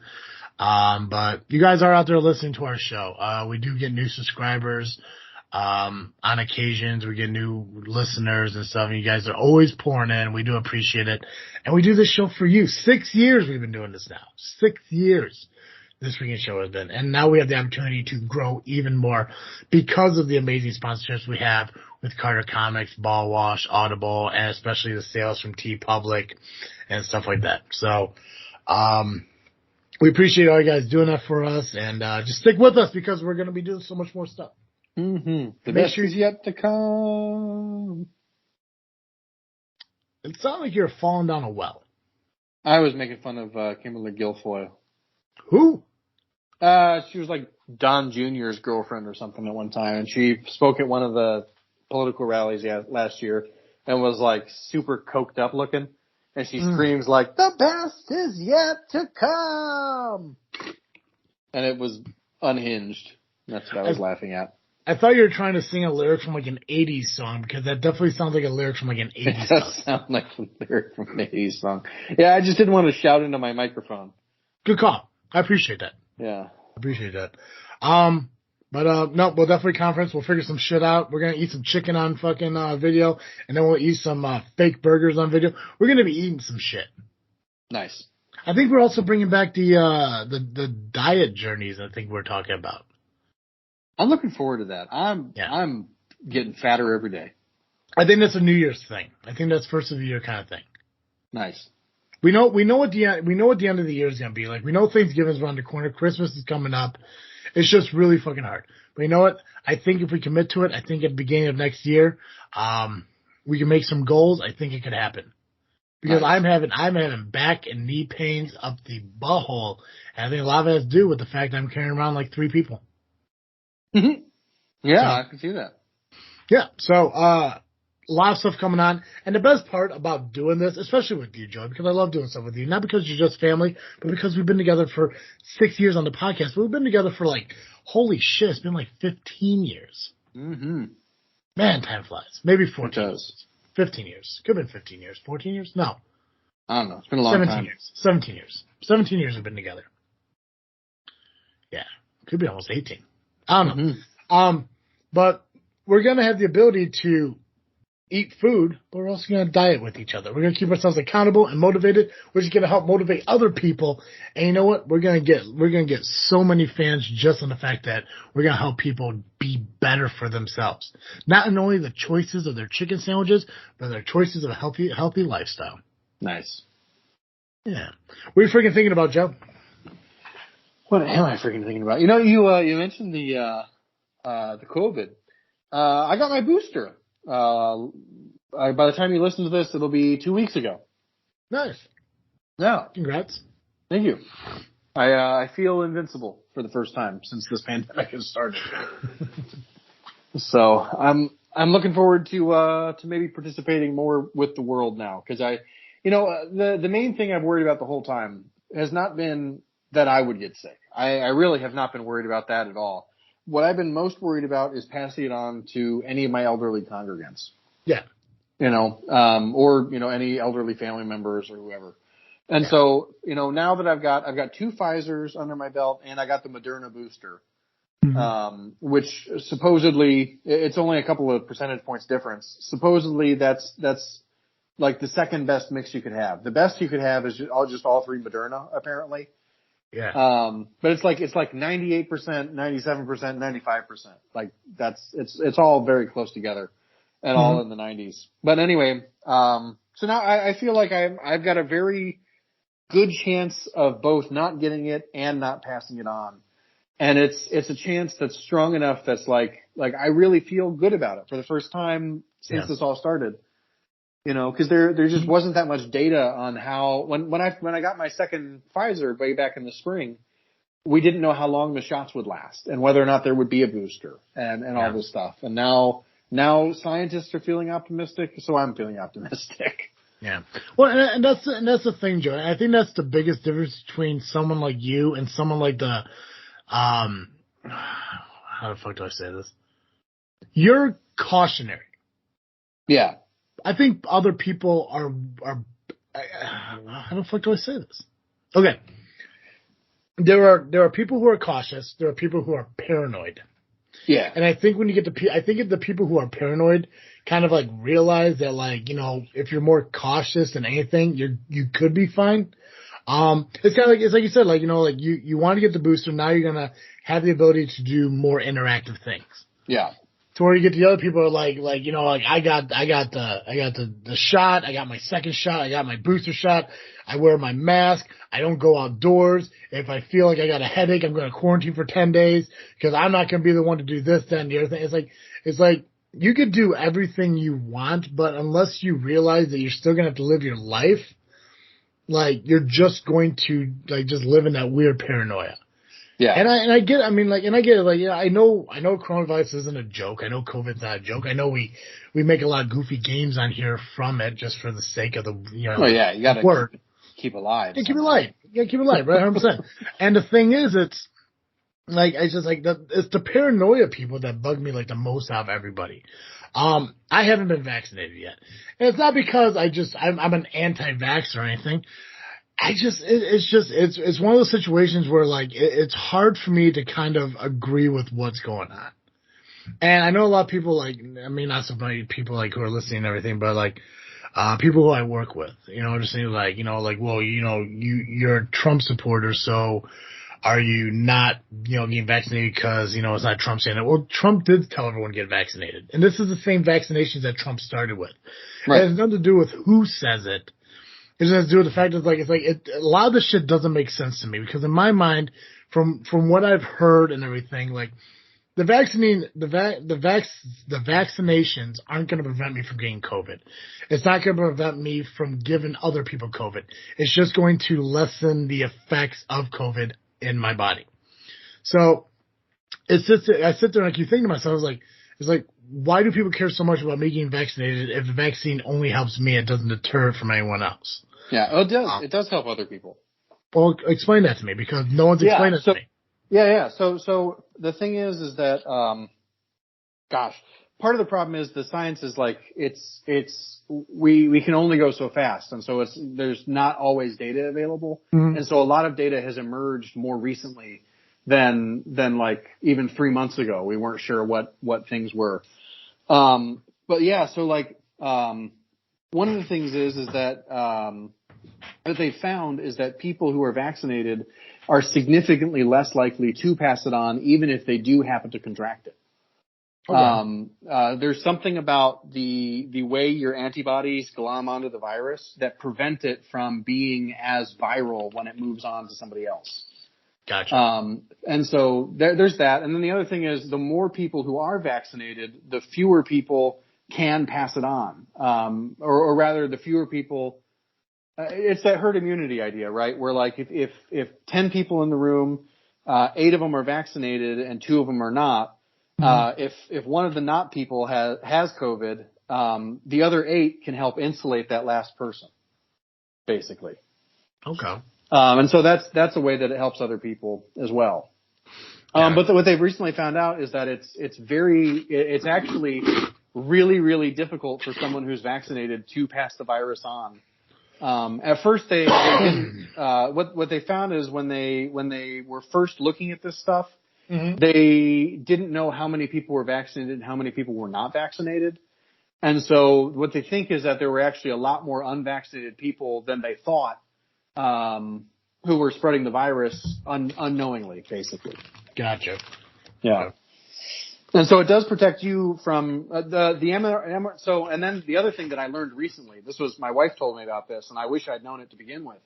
But you guys are out there listening to our show. We do get new subscribers. On occasions, we get new listeners and stuff, and you guys are always pouring in. We do appreciate it. And we do this show for you. 6 years we've been doing this now. 6 years this freaking show has been. And now we have the opportunity to grow even more because of the amazing sponsorships we have with Carter Comics, Ball Wash, Audible, and especially the sales from TeePublic and stuff like that. So, we appreciate all you guys doing that for us, and just stick with us because we're going to be doing so much more stuff. Mm-hmm. The best is yet to come. It sounds like you're falling down a well. I was making fun of Kimberly Guilfoyle. Who? She was like Don Jr.'s girlfriend or something at one time, and she spoke at one of the political rallies last year and was like super coked up looking, and she screams like, "The best is yet to come," and it was unhinged. That's what I was laughing at. I thought you were trying to sing a lyric from like an 80s song because that definitely sounds like a lyric from like an 80s song. It does sound like a lyric from an 80s song. Yeah, I just didn't want to shout into my microphone. Good call. I appreciate that. Yeah. I appreciate that. But no, we'll definitely conference. We'll figure some shit out. We're going to eat some chicken on fucking video, and then we'll eat some fake burgers on video. We're going to be eating some shit. Nice. I think we're also bringing back the diet journeys I think we're talking about. I'm looking forward to that. I'm getting fatter every day. I think that's a New Year's thing. I think that's first of the year kind of thing. Nice. We know what the end of the year is going to be like. We know Thanksgiving's around the corner. Christmas is coming up. It's just really fucking hard. But you know what? I think if we commit to it, I think at the beginning of next year, we can make some goals. I think it could happen. Because nice. I'm having back and knee pains up the butthole. And I think a lot of it has to do with the fact that I'm carrying around like 3 people. Mm-hmm. Yeah, so, I can see that. Yeah. So, a lot of stuff coming on. And the best part about doing this, especially with you, Joe, because I love doing stuff with you, not because you're just family, but because we've been together for 6 years on the podcast. We've been together for like, holy shit, it's been like 15 years. Mm-hmm. Man, time flies. Maybe 14 years. 15 years. Could have been 15 years. 14 years? No. I don't know. It's been a long 17 time. Years. 17 years. 17 years we've been together. Yeah. Could be almost 18. I don't know. Mm-hmm. But we're going to have the ability to eat food, but we're also going to diet with each other. We're going to keep ourselves accountable and motivated. We're just going to help motivate other people. And you know what? We're going to get so many fans just on the fact that we're going to help people be better for themselves. Not only the choices of their chicken sandwiches, but their choices of a healthy lifestyle. Nice. Yeah. What are you freaking thinking about, Joe? What am I freaking thinking about? You know, you mentioned the COVID. I got my booster. By the time you listen to this, it'll be 2 weeks ago. Nice. Yeah. Congrats. Thank you. I feel invincible for the first time since this pandemic has started. So I'm looking forward to maybe participating more with the world now, because the main thing I've worried about the whole time has not been that I would get sick. I really have not been worried about that at all. What I've been most worried about is passing it on to any of my elderly congregants. Yeah. Or any elderly family members or whoever. And so, now that I've got 2 Pfizers under my belt and I got the Moderna booster, which supposedly it's only a couple of percentage points difference. Supposedly that's like the second best mix you could have. The best you could have is just all 3 Moderna, apparently. Yeah. But it's like 98%, 97%, 95%. Like it's all very close together and all in the 90s. But anyway, so now I feel like I've got a very good chance of both not getting it and not passing it on. And it's a chance that's strong enough that's like I really feel good about it for the first time since this all started. Because there just wasn't that much data on how when I got my second Pfizer way back in the spring, we didn't know how long the shots would last and whether or not there would be a booster and all this stuff. And now scientists are feeling optimistic, so I'm feeling optimistic. Yeah. Well, and that's the thing, Joe. I think that's the biggest difference between someone like you and someone like the how the fuck do I say this? You're cautionary. Yeah. I think other people are how the fuck do I say this? Okay. There are people who are cautious. There are people who are paranoid. Yeah. And I think when you get the people who are paranoid kind of like realize that if you're more cautious than anything, you could be fine. It's kind of it's like you said, you want to get the booster. Now you're going to have the ability to do more interactive things. Yeah. To where you get the other people are I got the shot, I got my second shot, I got my booster shot, I wear my mask. I don't go outdoors. If I feel like I got a headache, I'm going to quarantine for 10 days because I'm not going to be the one to do this, that, and the other thing. It's like you could do everything you want, but unless you realize that you're still going to have to live your life, like you're just going to like just live in that weird paranoia. Yeah. And I get it. Like, yeah, I know coronavirus isn't a joke. I know COVID's not a joke. I know we make a lot of goofy games on here from it just for the sake of the, Oh yeah, you gotta work. keep alive. Yeah, keep it light. Yeah, keep it light, right? 100%. And the thing is, it's like, it's just like, it's the paranoia people that bug me like the most out of everybody. I haven't been vaccinated yet. And it's not because I'm an anti-vax or anything. It's one of those situations where like it's hard for me to kind of agree with what's going on. And I know a lot of people like, I mean, not so many people like who are listening and everything, but like, people who I work with, just saying like, well, you're a Trump supporter, so are you not, getting vaccinated because, it's not Trump saying it? Well, Trump did tell everyone to get vaccinated. And this is the same vaccinations that Trump started with. Right. It has nothing to do with who says it. It has to do with the fact that a lot of this shit doesn't make sense to me because in my mind, from what I've heard and everything, like the vaccinations aren't going to prevent me from getting COVID. It's not going to prevent me from giving other people COVID. It's just going to lessen the effects of COVID in my body. So I sit there and I keep thinking to myself, it's like, why do people care so much about me getting vaccinated if the vaccine only helps me? It doesn't deter it from anyone else. Yeah, it does. It does help other people. Well, explain that to me because no one's explained it to me. Yeah. So the thing is that, part of the problem is the science is like, we can only go so fast. And so there's not always data available. Mm-hmm. And so a lot of data has emerged more recently than like even 3 months ago. We weren't sure what things were. But yeah, so like, one of the things is that, what they found is that people who are vaccinated are significantly less likely to pass it on, even if they do happen to contract it. Okay. There's something about the way your antibodies glom onto the virus that prevent it from being as viral when it moves on to somebody else. Gotcha. And so there's that. And then the other thing is the more people who are vaccinated, the fewer people can pass it on. Or rather the fewer people, it's that herd immunity idea, right? Where like if 10 people in the room, 8 of them are vaccinated and 2 of them are not, if one of the not people has COVID, the other 8 can help insulate that last person, basically. Okay. And so that's a way that it helps other people as well. But what they've recently found out is that it's actually really, really difficult for someone who's vaccinated to pass the virus on. At first they didn't, what they found is when they were first looking at this stuff, mm-hmm. they didn't know how many people were vaccinated and how many people were not vaccinated. And so what they think is that there were actually a lot more unvaccinated people than they thought, who were spreading the virus unknowingly, basically. Gotcha. Yeah. Okay. And so it does protect you from so, and then the other thing that I learned recently, my wife told me about this, and I wish I'd known it to begin with.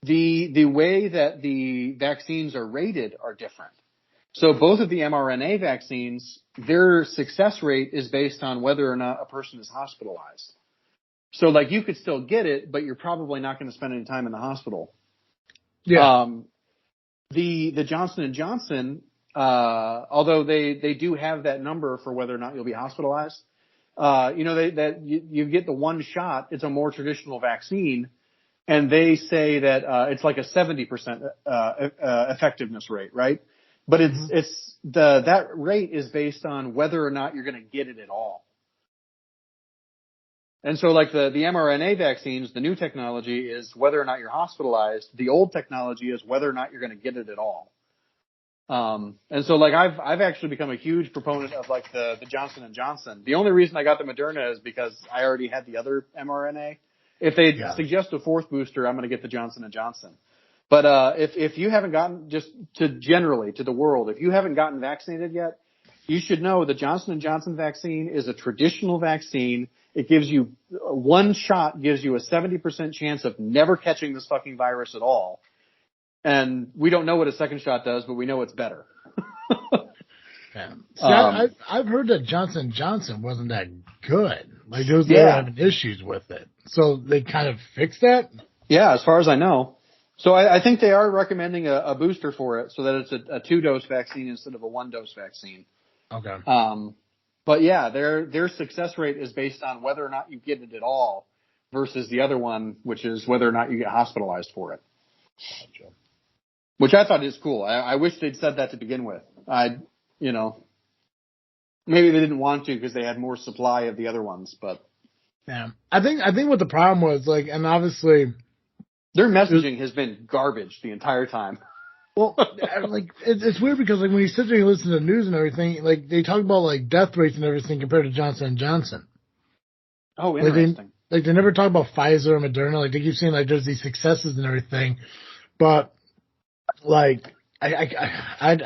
The way that the vaccines are rated are different. So both of the mRNA vaccines, their success rate is based on whether or not a person is hospitalized. So like you could still get it, but you're probably not going to spend any time in the hospital. Yeah. The Johnson & Johnson, although they do have that number for whether or not you'll be hospitalized, you get the one shot. It's a more traditional vaccine, and they say that it's like a 70% effectiveness rate, right? But that rate is based on whether or not you're going to get it at all. And so like the mRNA vaccines, the new technology is whether or not you're hospitalized. The old technology is whether or not you're going to get it at all. And so like I've actually become a huge proponent of like the Johnson & Johnson. The only reason I got the Moderna is because I already had the other mRNA. If they suggest a fourth booster, I'm going to get the Johnson & Johnson. But if you haven't gotten, just to the world, if you haven't gotten vaccinated yet, you should know the Johnson & Johnson vaccine is a traditional vaccine. It gives you, one shot gives you a 70% chance of never catching this fucking virus at all. And we don't know what a second shot does, but we know it's better. Yeah. See, I've heard that Johnson & Johnson wasn't that good. Like, they were having issues with it. So they kind of fixed that? Yeah, as far as I know. So I think they are recommending a booster for it so that it's a 2-dose vaccine instead of a 1-dose vaccine. Okay. But yeah, their success rate is based on whether or not you get it at all versus the other one, which is whether or not you get hospitalized for it. Gotcha. Which I thought is cool. I wish they'd said that to begin with. Maybe they didn't want to because they had more supply of the other ones, but. Yeah. I think what the problem was, like, and obviously. Their messaging has been garbage the entire time. Well, like, it's weird because, like, when you sit there and listen to the news and everything, like, they talk about, like, death rates and everything compared to Johnson & Johnson. Oh, interesting. Like, they never talk about Pfizer or Moderna. Like, they keep saying, like, there's these successes and everything. But, like, I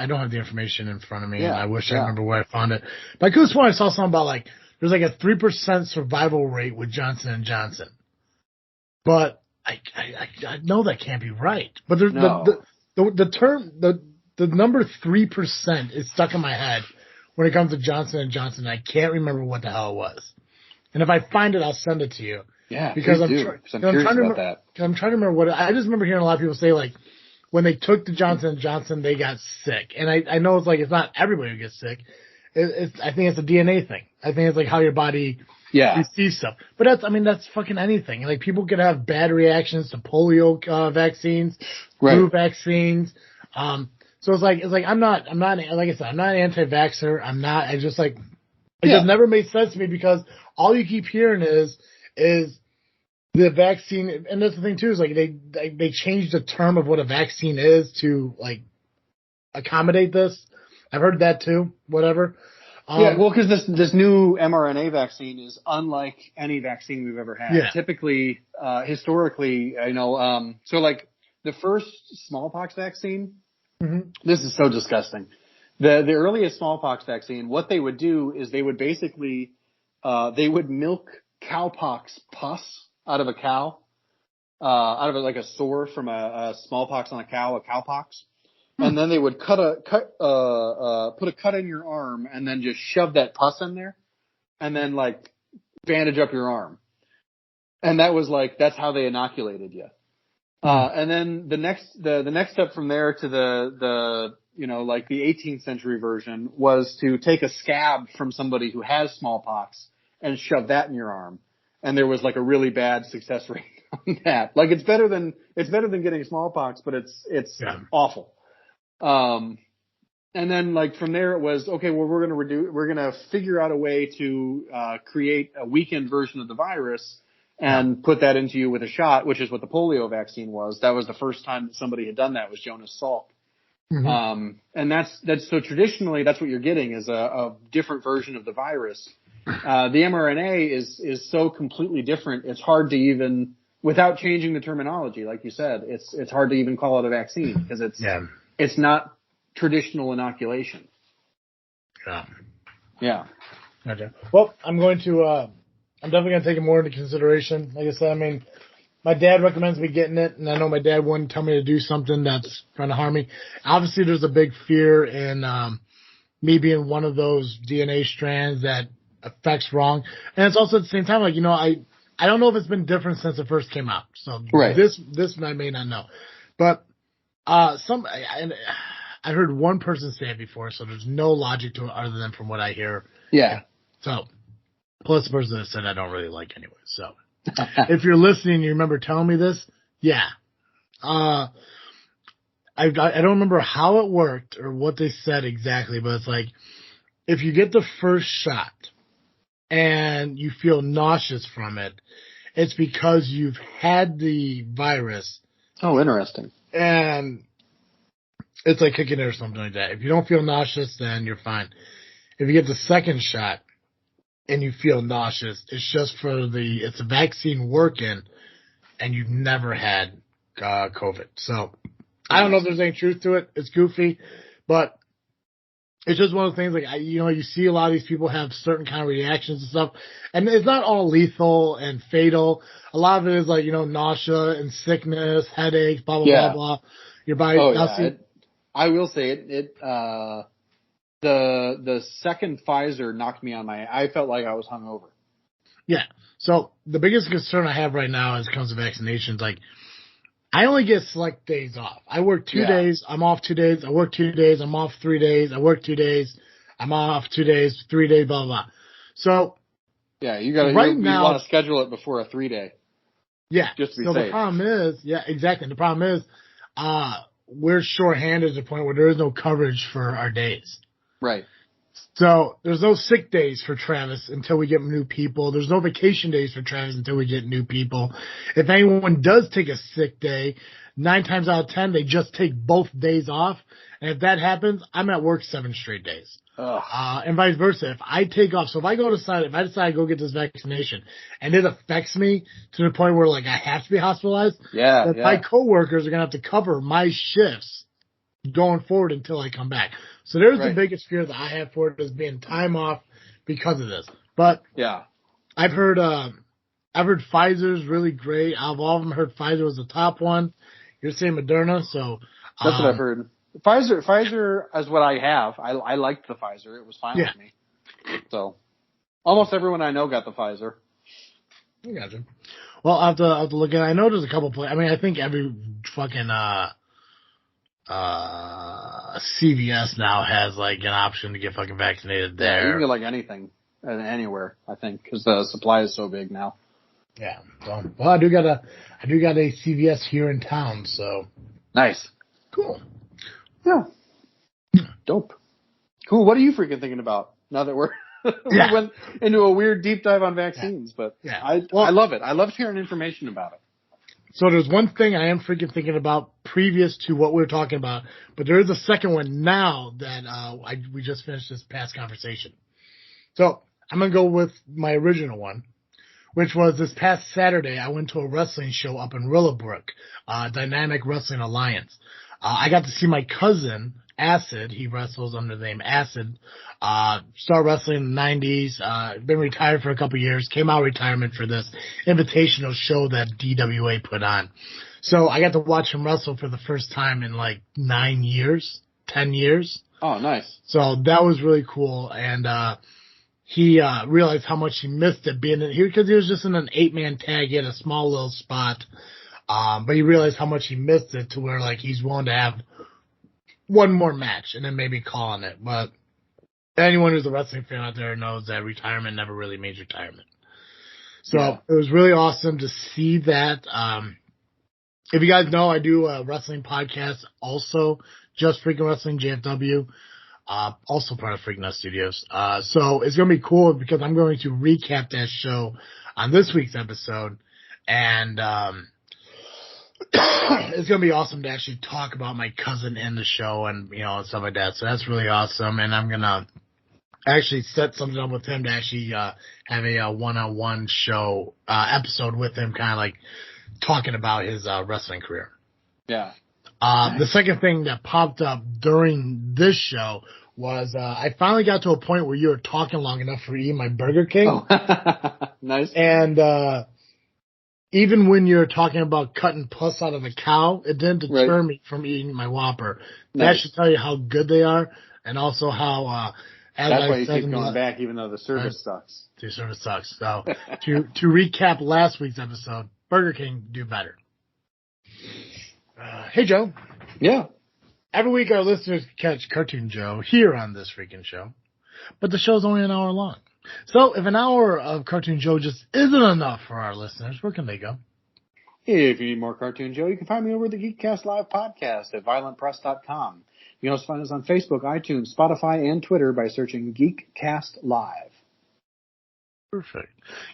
don't have the information in front of me, and I wish I remember where I found it. But I could have sworn I saw something about, like, there's, like, a 3% survival rate with Johnson & Johnson. But I know that can't be right. But there's the number 3% is stuck in my head when it comes to Johnson & Johnson. I can't remember what the hell it was. And if I find it, I'll send it to you. Yeah, because I'm curious about that. I'm trying to remember what I just remember hearing a lot of people say, like, when they took the Johnson & Johnson, they got sick. And I know it's like, it's not everybody who gets sick. I think it's a DNA thing. I think it's like how your body receives stuff. But that's fucking anything. Like, people can have bad reactions to polio vaccines, flu vaccines. So it's like I'm not like I said, I'm not an anti-vaxxer. It just never made sense to me because all you keep hearing is the vaccine, and that's the thing too, is like they changed the term of what a vaccine is to, like, accommodate this. I've heard that too. Whatever. Well, because this new mRNA vaccine is unlike any vaccine we've ever had. Yeah. Typically, historically, so like the first smallpox vaccine. Mm-hmm. This is so disgusting. The earliest smallpox vaccine, what they would do is they would basically they would milk cowpox pus out of a cow, out of like a sore from a smallpox on a cowpox. And then they would put a cut in your arm and then just shove that pus in there and then, like, bandage up your arm. And that was like, that's how they inoculated you. And then the next step from there to the like the 18th century version was to take a scab from somebody who has smallpox and shove that in your arm. And there was, like, a really bad success rate on that. Like, it's better than getting smallpox, but it's awful. And then, like, from there it was, okay, well, we're going to figure out a way to, create a weakened version of the virus and put that into you with a shot, which is what the polio vaccine was. That was the first time that somebody had done that, was Jonas Salk. Mm-hmm. And that's so traditionally that's what you're getting is a different version of the virus. The mRNA is so completely different. It's hard to even, without changing the terminology, like you said, it's hard to even call it a vaccine because it's not traditional inoculation. Yeah. Yeah. Okay. Well, I'm definitely going to take it more into consideration. Like I said, my dad recommends me getting it, and I know my dad wouldn't tell me to do something that's trying to harm me. Obviously, there's a big fear in me being one of those DNA strands that affects wrong. And it's also at the same time, like, I don't know if it's been different since it first came out. So this I may not know. But I heard one person say it before, so there's no logic to it other than from what I hear. Yeah. So, plus the person that said I don't really like anyway. So, if you're listening and you remember telling me this, I don't remember how it worked or what they said exactly, but it's like, if you get the first shot and you feel nauseous from it, it's because you've had the virus. Oh, interesting. And it's like kicking it or something like that. If you don't feel nauseous, then you're fine. If you get the second shot and you feel nauseous, it's just it's a vaccine working and you've never had COVID. So I don't know if there's any truth to it. It's goofy, but it's just one of the things, like, you see a lot of these people have certain kind of reactions and stuff, and it's not all lethal and fatal. A lot of it is like, nausea and sickness, headaches, blah, blah, blah, blah. Your body. Oh, yeah. I will say the second Pfizer knocked me on I felt like I was hungover. Yeah. So the biggest concern I have right now as it comes to vaccinations, like, I only get select days off. I work 2 days, I'm off 2 days. I work 2 days, I'm off 3 days. I work 2 days, I'm off 2 days, 3 days, blah, blah, blah. So. Yeah, you want to schedule it before a 3-day. Yeah. Just to be safe. The problem is, yeah, exactly. The problem is, we're shorthanded to the point where there is no coverage for our days. Right. So there's no sick days for Travis until we get new people. There's no vacation days for Travis until we get new people. If anyone does take a sick day, 9 times out of 10, they just take both days off. And if that happens, I'm at work 7 straight days. And vice versa. If I take off, so if I decide to go get this vaccination and it affects me to the point where, like, I have to be hospitalized, then my coworkers are going to have to cover my shifts going forward until I come back. So there's the biggest fear that I have for it, is being time off because of this. But yeah, I've heard Pfizer's really great. Out of all of them, I heard Pfizer was the top one. You're saying Moderna, so that's what I've heard. Pfizer is what I have. I liked the Pfizer. It was fine with me. So almost everyone I know got the Pfizer. I gotcha. Well, I'll have to look at it. I know there's a couple places. I mean, I think every fucking CVS now has, like, an option to get fucking vaccinated there. Yeah, you can get, like, anything anywhere, I think, because the supply is so big now. Yeah. So, well, I do got a CVS here in town, so. Nice. Cool. Yeah. Dope. Cool. What are you freaking thinking about now that we went into a weird deep dive on vaccines? But I love it. I love sharing information about it. So there's one thing I am freaking thinking about previous to what we were talking about, but there is a second one now that we just finished this past conversation. So I'm going to go with my original one, which was this past Saturday. I went to a wrestling show up in Willowbrook, Dynamic Wrestling Alliance. I got to see my cousin, Acid. He wrestles under the name Acid. Started wrestling in the 90s. Been retired for a couple years. Came out of retirement for this invitational show that DWA put on. So I got to watch him wrestle for the first time in like 10 years. Oh, nice. So that was really cool. And he realized how much he missed it being in here, because he was just in an 8-man tag. He had a small little spot. But he realized how much he missed it, to where, like, he's willing to have one more match and then maybe call on it. But anyone who's a wrestling fan out there knows that retirement never really means retirement. So It was really awesome to see that. If you guys know, I do a wrestling podcast also, Just Freakin' Wrestling, JFW, also part of Freakin' Us Studios. So it's going to be cool because I'm going to recap that show on this week's episode. And it's going to be awesome to actually talk about my cousin in the show and, and stuff like that. So that's really awesome. And I'm going to actually set something up with him to actually have a one-on-one show episode with him, kind of like talking about his wrestling career. Yeah. The second thing that popped up during this show was I finally got to a point where you were talking long enough for eating my Burger King. Oh. Nice. And even when you're talking about cutting pus out of a cow, it didn't deter me from eating my Whopper. Nice. That should tell you how good they are, and also how that's why you keep going back, even though the service sucks. The service sucks. So to recap last week's episode, Burger King, do better. Hey, Joe. Yeah. Every week our listeners catch Cartoon Joe here on this freaking show, but the show's only an hour long. So if an hour of Cartoon Joe just isn't enough for our listeners, where can they go? If you need more Cartoon Joe, you can find me over at the Geekcast Live podcast at violentpress.com. You can also find us on Facebook, iTunes, Spotify, and Twitter by searching Geekcast Live. Perfect.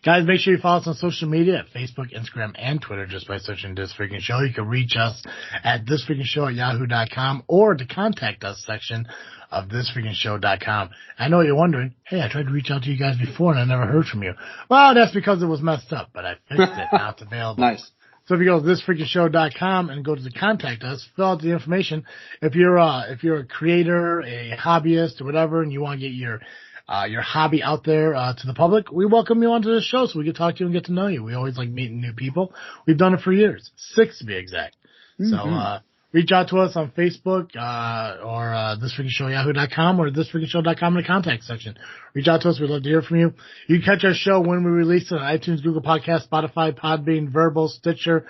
Guys, make sure you follow us on social media at Facebook, Instagram, and Twitter just by searching This Freaking Show. You can reach us at thisfreakingshow@yahoo.com or the contact us section of thisfreakingshow.com. I know you're wondering, hey, I tried to reach out to you guys before and I never heard from you. Well, that's because it was messed up, but I fixed it. Now it's available. Nice. So if you go to thisfreakinshow.com and go to the contact us, fill out the information. If you're a creator, a hobbyist, or whatever, and you want to get your hobby out there to the public, we welcome you onto the show so we can talk to you and get to know you. We always like meeting new people. We've done it for years, 6 to be exact. So reach out to us on Facebook or thisfreakinshow.yahoo.com or thisfreakinshow.com in the contact section. Reach out to us. We'd love to hear from you. You can catch our show when we release it on iTunes, Google Podcasts, Spotify, Podbean, Verbal, Stitcher,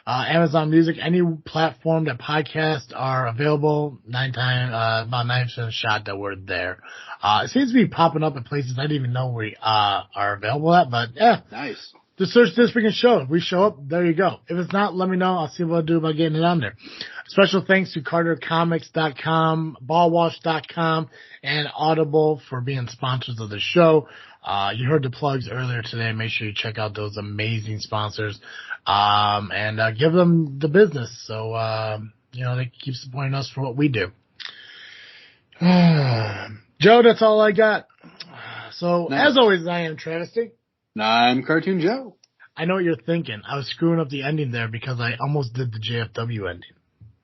Amazon Music, any platform that podcasts are available. About 9% shot that we're there. It seems to be popping up at places I didn't even know we are available at, but yeah. Nice. Just search This Freakin' Show. If we show up, there you go. If it's not, let me know. I'll see what I'll do about getting it on there. Special thanks to CarterComics.com, BallWash.com, and Audible for being sponsors of the show. You heard the plugs earlier today. Make sure you check out those amazing sponsors, and give them the business. So, they keep supporting us for what we do. Joe, that's all I got. So, as always, I am Travesty. I'm Cartoon Joe. I know what you're thinking. I was screwing up the ending there because I almost did the JFW ending.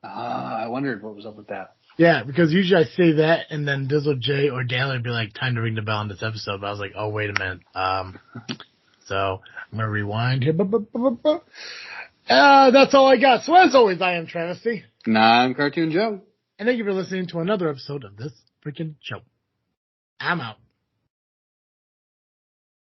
I wondered what was up with that. Yeah, because usually I say that and then Dizzle J or Daly would be like, time to ring the bell on this episode. But I was like, oh, wait a minute. So I'm going to rewind here. That's all I got. So as always, I am Travesty. I'm Cartoon Joe. And thank you for listening to another episode of This Freakin' Show. I'm out.